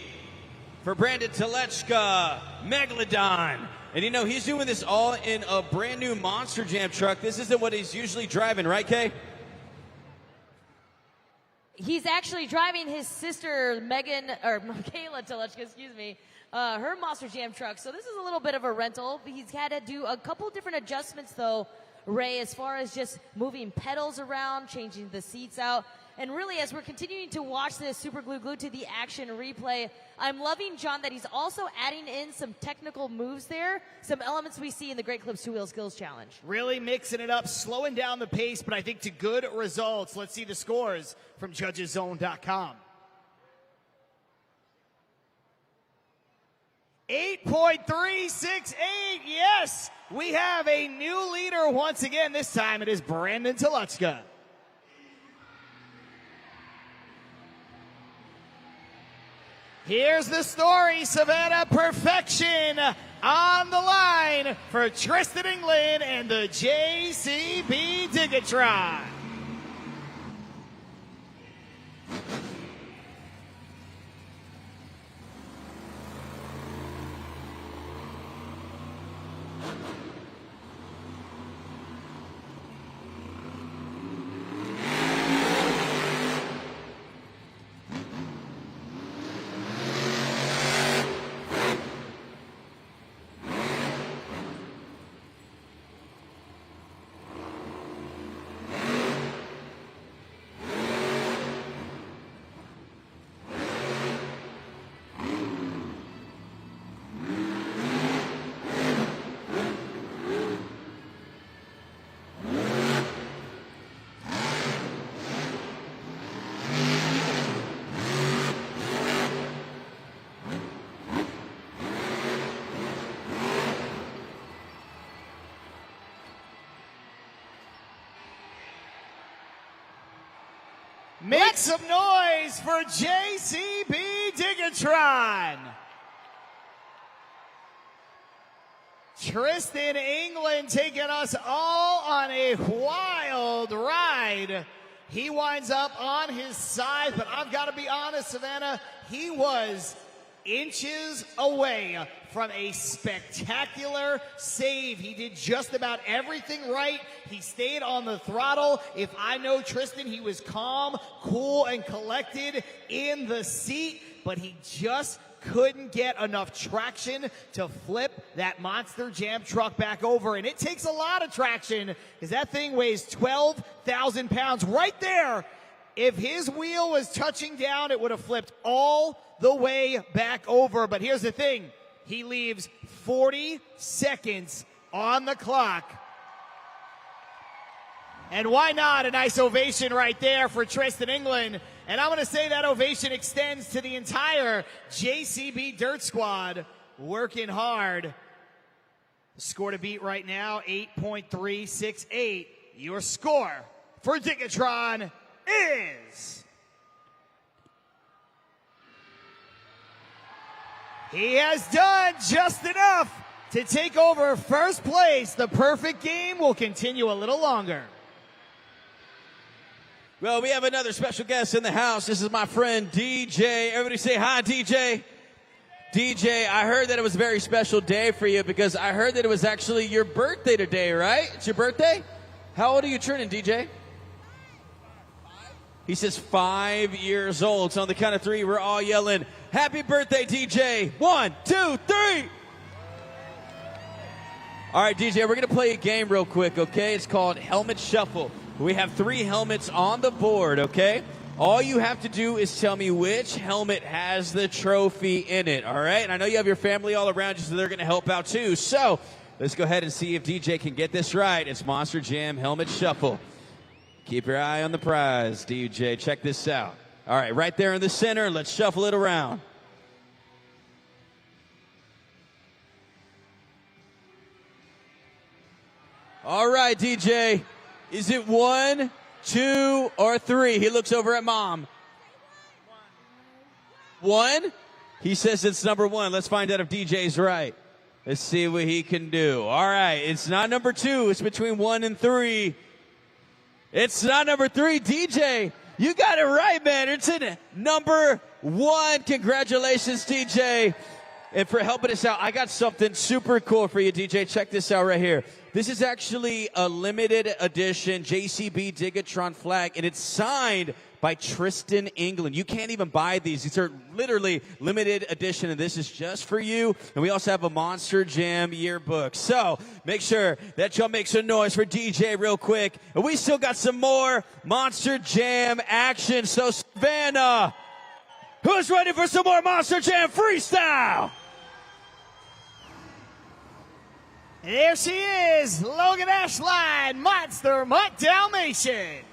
for Brandon Telechka, Megalodon. And you know, he's doing this all in a brand new Monster Jam truck. This isn't what he's usually driving, right, Kay? He's actually driving his sister, Michaela Telechka, excuse me, her Monster Jam truck. So this is a little bit of a rental. He's had to do a couple different adjustments, though, Ray, as far as just moving pedals around, changing the seats out. And really, as we're continuing to watch this Super Glue Glued to the action replay, I'm loving, John, that he's also adding in some technical moves there, some elements we see in the Great Clips 2-Wheel Skills Challenge. Really mixing it up, slowing down the pace, but I think to good results. Let's see the scores from Judgeszone.com. 8.368, yes! We have a new leader once again. This time it is Brandon Telechka. Here's the story, Savannah. Perfection on the line for Tristan England and the JCB Digatron. Make some noise for JCB Digatron. Tristan England taking us all on a wild ride. He winds up on his side, but I've got to be honest, Savannah, he was inches away from a spectacular save. He did just about everything right. He stayed on the throttle. If I know Tristan, he was calm, cool, and collected in the seat, but he just couldn't get enough traction to flip that Monster Jam truck back over. And it takes a lot of traction because that thing weighs 12,000 pounds right there. If his wheel was touching down, it would have flipped all the way back over. But here's the thing. He leaves 40 seconds on the clock. And why not a nice ovation right there for Tristan England. And I'm going to say that ovation extends to the entire JCB Dirt Squad working hard. The score to beat right now, 8.368. Your score for Digatron is... He has done just enough to take over first place. The perfect game will continue a little longer. Well, we have another special guest in the house. This is my friend DJ. Everybody say hi, DJ. DJ, I heard that it was a very special day for you because I heard that it was actually your birthday today, right? It's your birthday? How old are you turning, DJ? He says 5 years old. So on the count of three, we're all yelling, happy birthday, DJ. 1, 2, 3. All right, DJ, we're going to play a game real quick, okay? It's called Helmet Shuffle. We have 3 helmets on the board, okay? All you have to do is tell me which helmet has the trophy in it, all right? And I know you have your family all around you, so they're going to help out too. So let's go ahead and see if DJ can get this right. It's Monster Jam Helmet Shuffle. Keep your eye on the prize, DJ. Check this out. All right, right there in the center. Let's shuffle it around. All right, DJ. Is it 1, 2, or 3? He looks over at Mom. 1? He says it's number 1. Let's find out if DJ's right. Let's see what he can do. All right, it's not number 2. It's between 1 and 3. It's not number 3, DJ. You got it right, man. It's in number 1. Congratulations, DJ. And for helping us out, I got something super cool for you, DJ. Check this out right here. This is actually a limited edition JCB Digatron flag, and it's signed by Tristan England. You can't even buy these. These are literally limited edition, and this is just for you. And we also have a Monster Jam yearbook. So make sure that y'all make some noise for DJ real quick. And we still got some more Monster Jam action. So Savannah, who's ready for some more Monster Jam freestyle? There she is, Logan Ashline, Monster Mutt Dalmatian.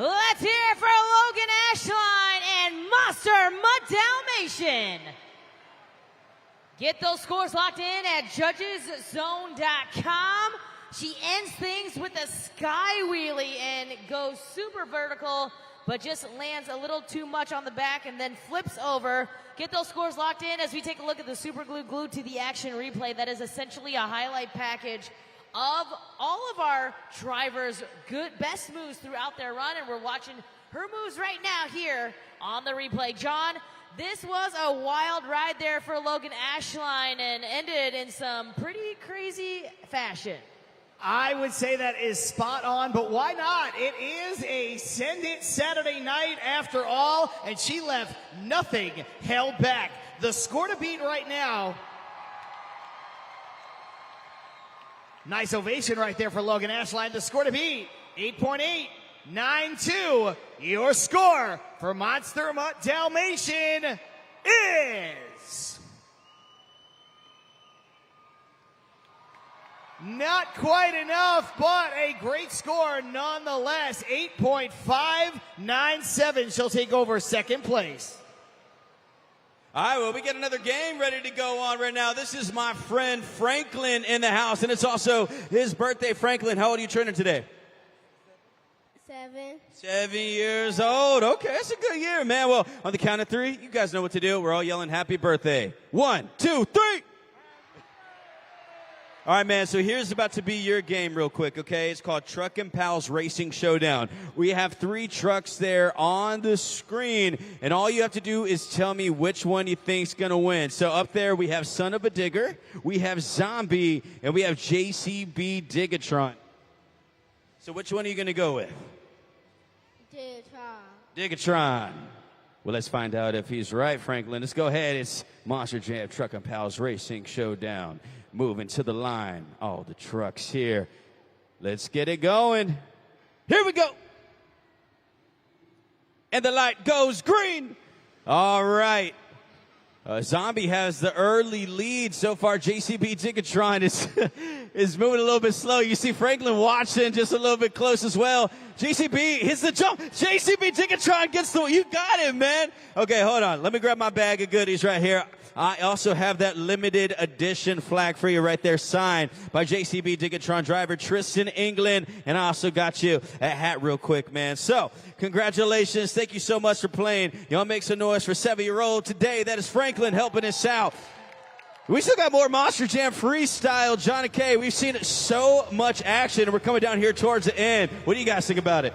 Let's hear it for Logan Ashline and Monster Mutt Dalmatian. Get those scores locked in at judgeszone.com. She ends things with a sky wheelie and goes super vertical, but just lands a little too much on the back and then flips over. Get those scores locked in as we take a look at the super glue glued to the action replay. That is essentially a highlight package of all of our drivers' best moves throughout their run, and we're watching her moves right now here on the replay. John, this was a wild ride there for Logan Ashline and ended in some pretty crazy fashion. I would say that is spot on, but why not? It is a Send It Saturday night after all, and she left nothing held back. The score to beat right now. Nice ovation right there for Logan Ashline. The score to beat, 8.892. Your score for Monster Mutt Dalmatian is not quite enough, but a great score nonetheless. 8.597. She'll take over second place. All right, well, we got another game ready to go on right now. This is my friend Franklin in the house, and it's also his birthday. Franklin, how old are you turning today? 7. 7 years old. Okay, that's a good year, man. Well, on the count of 3, you guys know what to do. We're all yelling happy birthday. 1, 2, 3. All right, man, so here's about to be your game real quick, okay? It's called Truck and Pals Racing Showdown. We have 3 trucks there on the screen, and all you have to do is tell me which one you think's going to win. So up there we have Son of a Digger, we have Zombie, and we have JCB Digatron. So which one are you going to go with? Digatron. Well, let's find out if he's right, Franklin. Let's go ahead. It's Monster Jam Truck and Pals Racing Showdown. Moving to the line. All the trucks here. Let's get it going. Here we go. And the light goes green. All right. Zombie has the early lead so far. JCB Digatron is moving a little bit slow. You see Franklin watching just a little bit close as well. JCB hits the jump. JCB Digatron gets the, you got it, man. Okay, hold on. Let me grab my bag of goodies right here. I also have that limited edition flag for you right there, signed by JCB Digatron driver Tristan England. And I also got you a hat real quick, man. So, congratulations. Thank you so much for playing. Y'all make some noise for 7-year-old today. That is Franklin helping us out. We still got more Monster Jam freestyle, John and Kay. We've seen so much action, and we're coming down here towards the end. What do you guys think about it?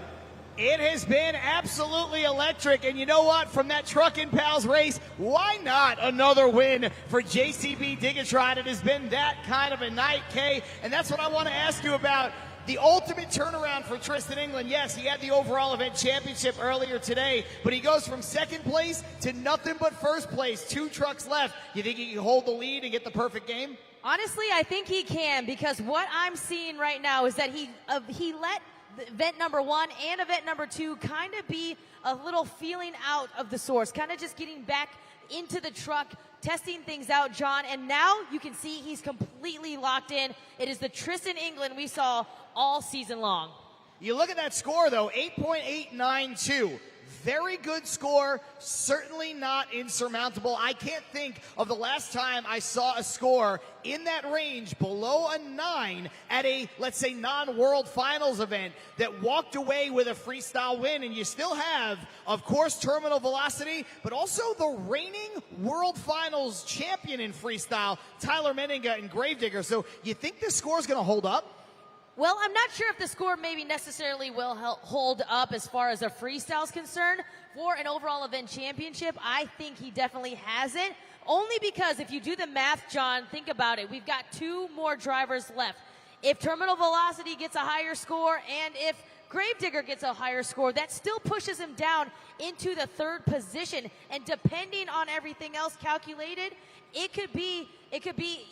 It has been absolutely electric, and you know what? From that Truckin' Pals race, why not another win for JCB Digatron? It has been that kind of a night, Kay, and that's what I want to ask you about. The ultimate turnaround for Tristan England. Yes, he had the overall event championship earlier today, but he goes from second place to nothing but first place. 2 trucks left. You think he can hold the lead and get the perfect game? Honestly, I think he can, because what I'm seeing right now is that he let event number 1 and event number 2 kind of be a little feeling out of the source, kind of just getting back into the truck, testing things out, John, and now you can see he's completely locked in. It is the Tristan England we saw all season long. You look at that score, though, 8.892. Very good score, certainly not insurmountable. I can't think of the last time I saw a score in that range below a 9 at a, let's say, non-World Finals event that walked away with a freestyle win. And you still have, of course, terminal velocity, but also the reigning World Finals champion in freestyle, Tyler Menninga and Gravedigger. So you think this score is going to hold up? Well, I'm not sure if the score maybe necessarily will hold up as far as a freestyle is concerned. For an overall event championship, I think he definitely has it. Only because if you do the math, John, think about it. We've got 2 more drivers left. If terminal velocity gets a higher score and if Gravedigger gets a higher score, that still pushes him down into the 3rd position. And depending on everything else calculated, it could be,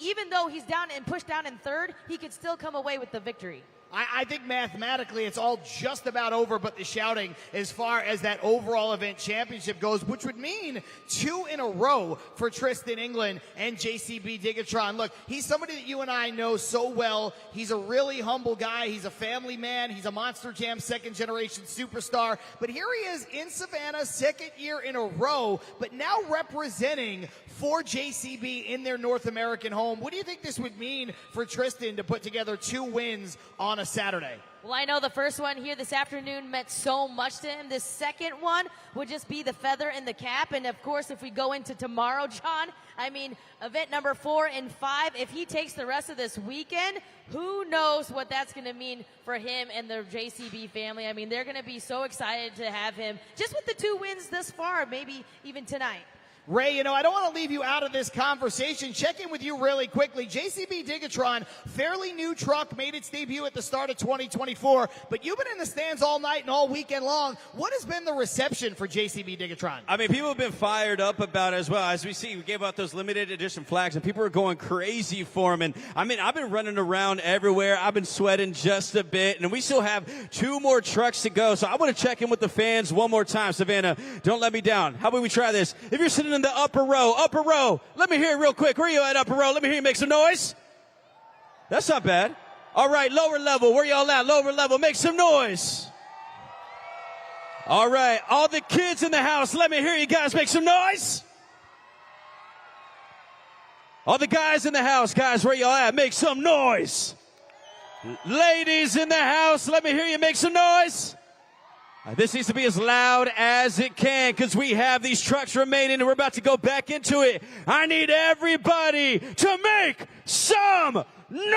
even though he's down and pushed down in 3rd, he could still come away with the victory. I think mathematically it's all just about over but the shouting as far as that overall event championship goes, which would mean 2 in a row for Tristan England and JCB Digatron. Look, he's somebody that you and I know so well. He's a really humble guy. He's a family man. He's a Monster Jam 2nd generation superstar. But here he is in Savannah, 2nd year in a row, but now representing for JCB in their North American home. What do you think this would mean for Tristan to put together 2 wins on a Saturday? Well, I know the first one here this afternoon meant so much to him. This second one would just be the feather in the cap. And of course, if we go into tomorrow, John, I mean, event number 4 and 5, if he takes the rest of this weekend, who knows what that's going to mean for him and the JCB family. I mean, they're going to be so excited to have him just with the 2 wins thus far, maybe even tonight. Ray, you know, I don't want to leave you out of this conversation. Check in with you really quickly. JCB Digatron, fairly new truck, made its debut at the start of 2024, but you've been in the stands all night and all weekend long. What has been the reception for JCB Digatron? I mean, people have been fired up about it as well. As we see, we gave out those limited edition flags, and people are going crazy for them. And I mean, I've been running around everywhere. I've been sweating just a bit, and we still have 2 more trucks to go. So I want to check in with the fans one more time. Savannah, don't let me down. How about we try this? If you're sitting in the upper row, let me hear it real quick. Where are you at, upper row? Let me hear you make some noise. That's not bad. All right, lower level. Where y'all at? Lower level. Make some noise. All right, all the kids in the house, let me hear you guys make some noise. All the guys in the house, guys, where y'all at? Make some noise. Ladies in the house, let me hear you make some noise. This needs to be as loud as it can because we have these trucks remaining and we're about to go back into it. I need everybody to make some noise!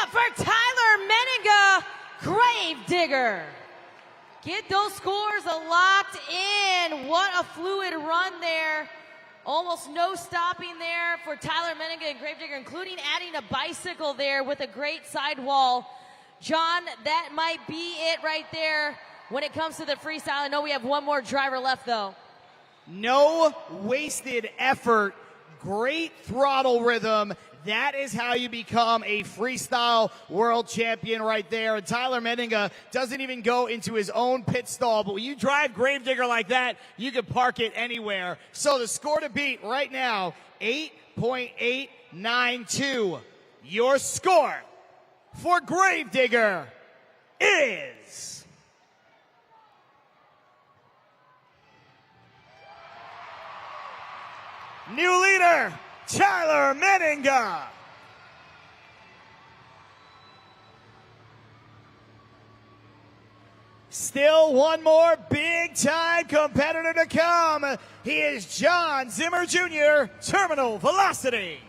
up for Tyler Menninga, Gravedigger. Get those scores locked in. What a fluid run there. Almost no stopping there for Tyler Menninga and Gravedigger, including adding a bicycle there with a great sidewall. John, that might be it right there when it comes to the freestyle. I know we have one more driver left, though. No wasted effort. Great throttle rhythm. That is how you become a freestyle world champion right there. And Tyler Menninga doesn't even go into his own pit stall. But when you drive Gravedigger like that, you can park it anywhere. So the score to beat right now, 8.892. Your score for Gravedigger is... new leader, Tyler Menninga. Still one more big-time competitor to come. He is John Zimmer Jr., Terminal Velocity.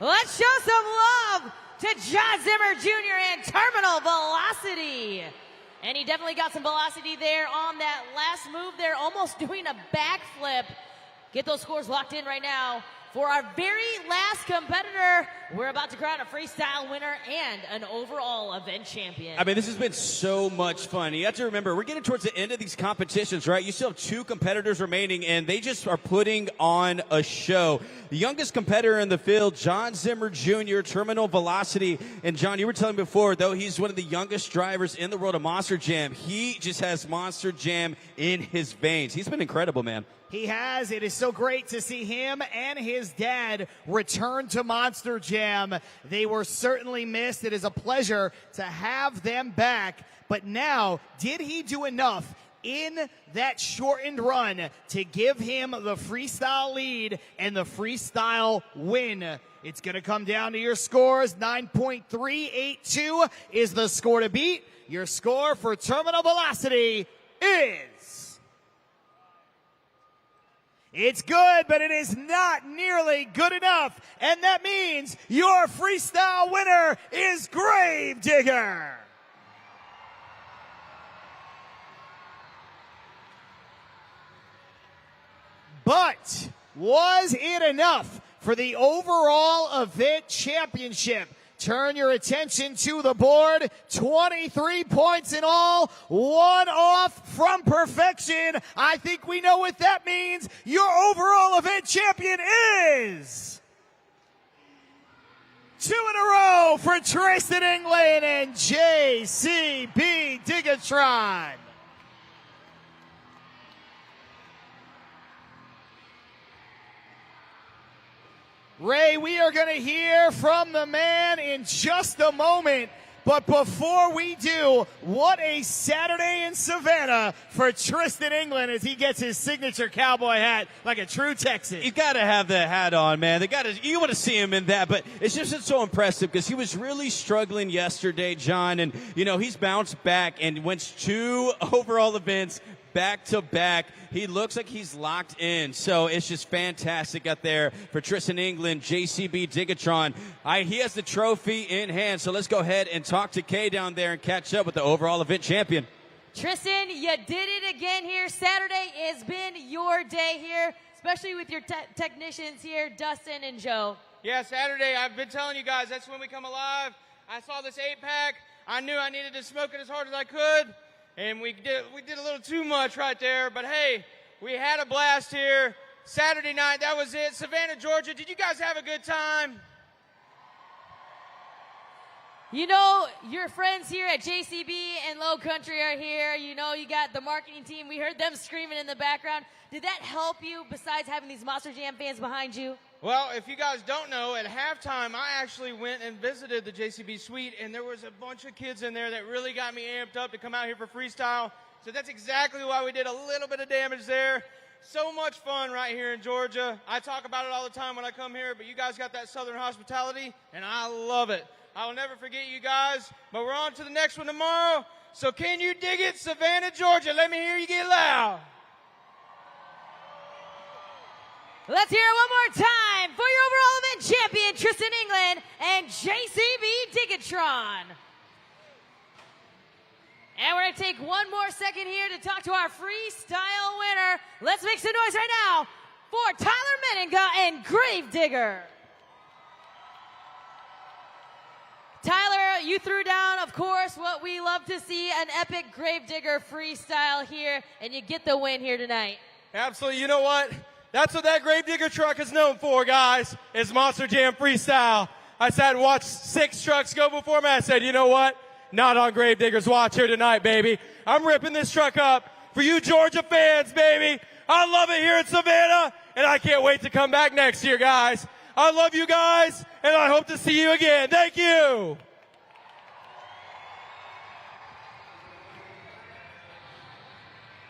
Let's show some love to John Zimmer Jr. and Terminal Velocity. And he definitely got some velocity there on that last move there, almost doing a backflip. Get those scores locked in right now for our very last competitor. We're about to crown a freestyle winner and an overall event champion. I mean, this has been so much fun. You have to remember, we're getting towards the end of these competitions, right? You still have 2 competitors remaining, and they just are putting on a show. The youngest competitor in the field, John Zimmer Jr., Terminal Velocity. And John, you were telling me before, though he's one of the youngest drivers in the world of Monster Jam, he just has Monster Jam in his veins. He's been incredible, man. He has. It is so great to see him and his dad return to Monster Jam. They were certainly missed. It is a pleasure to have them back. But now, did he do enough in that shortened run to give him the freestyle lead and the freestyle win? It's going to come down to your scores. 9.382 is the score to beat. Your score for Terminal Velocity is... it's good, but it is not nearly good enough. And that means your freestyle winner is Gravedigger. But was it enough for the overall event championship? Turn your attention to the board. 23 points in all. 1 off from perfection. I think we know what that means. Your overall event champion is... 2 in a row for Tristan England and JCB Digatron. Ray, we are going to hear from the man in just a moment. But before we do, what a Saturday in Savannah for Tristan England as he gets his signature cowboy hat like a true Texan. You got to have the hat on, man. You want to see him in that, but it's just so impressive because he was really struggling yesterday, John, and he's bounced back and went 2 overall events back to back. He looks like he's locked in. So it's just fantastic out there for Tristan England, JCB Digatron. He has the trophy in hand. So let's go ahead and talk to Kay down there and catch up with the overall event champion. Tristan, you did it again here. Saturday has been your day here, especially with your technicians here, Dustin and Joe. Yeah, Saturday, I've been telling you guys, that's when we come alive. I saw this 8-pack. I knew I needed to smoke it as hard as I could. And we did a little too much right there, but hey, we had a blast here. Saturday night, that was it. Savannah, Georgia, did you guys have a good time? You know, your friends here at JCB and Low Country are here. You know, you got the marketing team. We heard them screaming in the background. Did that help you besides having these Monster Jam fans behind you? Well, if you guys don't know, at halftime, I actually went and visited the JCB suite, and there was a bunch of kids in there that really got me amped up to come out here for freestyle. So that's exactly why we did a little bit of damage there. So much fun right here in Georgia. I talk about it all the time when I come here, but you guys got that Southern hospitality, and I love it. I will never forget you guys, but we're on to the next one tomorrow. So can you dig it, Savannah, Georgia? Let me hear you get loud. Let's hear it one more time for your overall event champion, Tristan England and JCB Digatron. And we're going to take one more second here to talk to our freestyle winner. Let's make some noise right now for Tyler Meninga and Gravedigger. Tyler, you threw down, of course, what we love to see, an epic Gravedigger freestyle here, and you get the win here tonight. Absolutely. You know what? That's what that Gravedigger truck is known for, guys, is Monster Jam freestyle. I sat and watched 6 trucks go before me. I said, you know what? Not on Gravedigger's watch here tonight, baby. I'm ripping this truck up for you Georgia fans, baby. I love it here in Savannah, and I can't wait to come back next year, guys. I love you guys, and I hope to see you again. Thank you.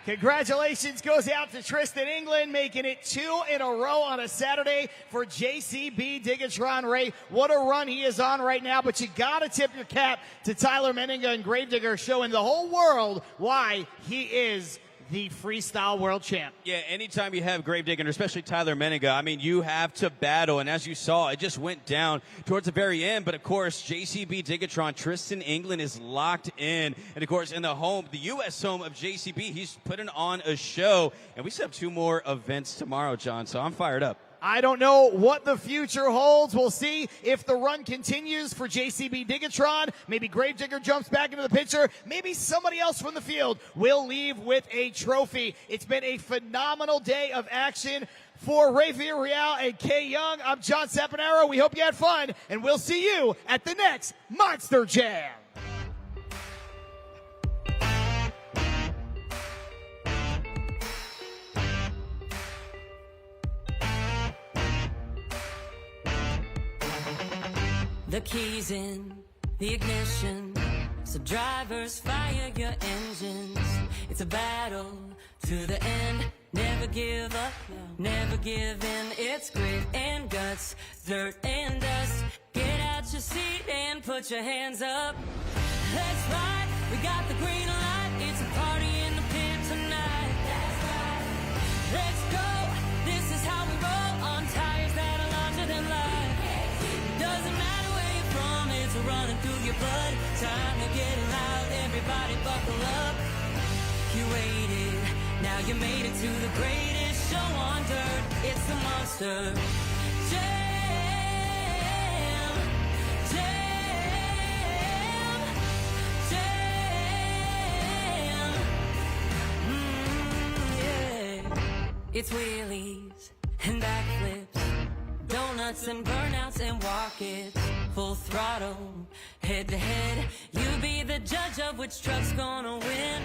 Congratulations goes out to Tristan England, making it 2 in a row on a Saturday for JCB Digatron Ray. What a run he is on right now, but you gotta tip your cap to Tyler Meninga and Gravedigger, showing the whole world why he is the freestyle world champ. Yeah, anytime you have Gravedigger, and especially Tyler Meninga, I mean, you have to battle, and as you saw, it just went down towards the very end, but of course, JCB Digatron, Tristan England is locked in, and of course, in the home, the U.S. home of JCB, he's putting on a show, and we still have 2 more events tomorrow, John, so I'm fired up. I don't know what the future holds. We'll see if the run continues for JCB Digatron. Maybe Gravedigger jumps back into the picture. Maybe somebody else from the field will leave with a trophy. It's been a phenomenal day of action for Ray Villarreal and Kay Young. I'm John Sapanaro. We hope you had fun, and we'll see you at the next Monster Jam. The keys in the ignition, so drivers fire your engines. It's a battle to the end, never give up, never give in. It's grit and guts, dirt and dust. Get out your seat and put your hands up. Let's ride, we got the green light. It's a party in the pit tonight. That's right. Let's go, this is how we roll on tires that are larger than life. Doesn't matter where you're from, it's running through your blood. Time to get loud, everybody buckle up. You waited, now you made it to the greatest show on dirt. It's the Monster Jam, Jam, Jam. Yeah. It's wheelies and backflips, donuts and burnouts and walk-its, full throttle, head to head. You be the judge of which truck's gonna win.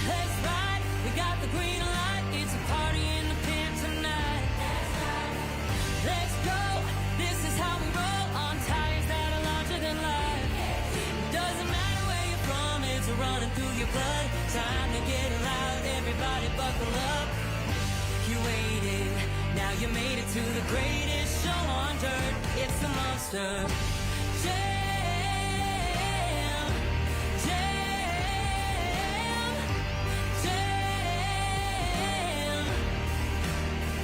Let's ride, we got the green light. It's a party in the pit tonight. That's right. Let's go, this is how we roll on tires that are larger than life. Doesn't matter where you're from, it's running through your blood. Time to get loud, everybody buckle up. You waited, now you made it to the greatest show on dirt. It's the Monster Jam.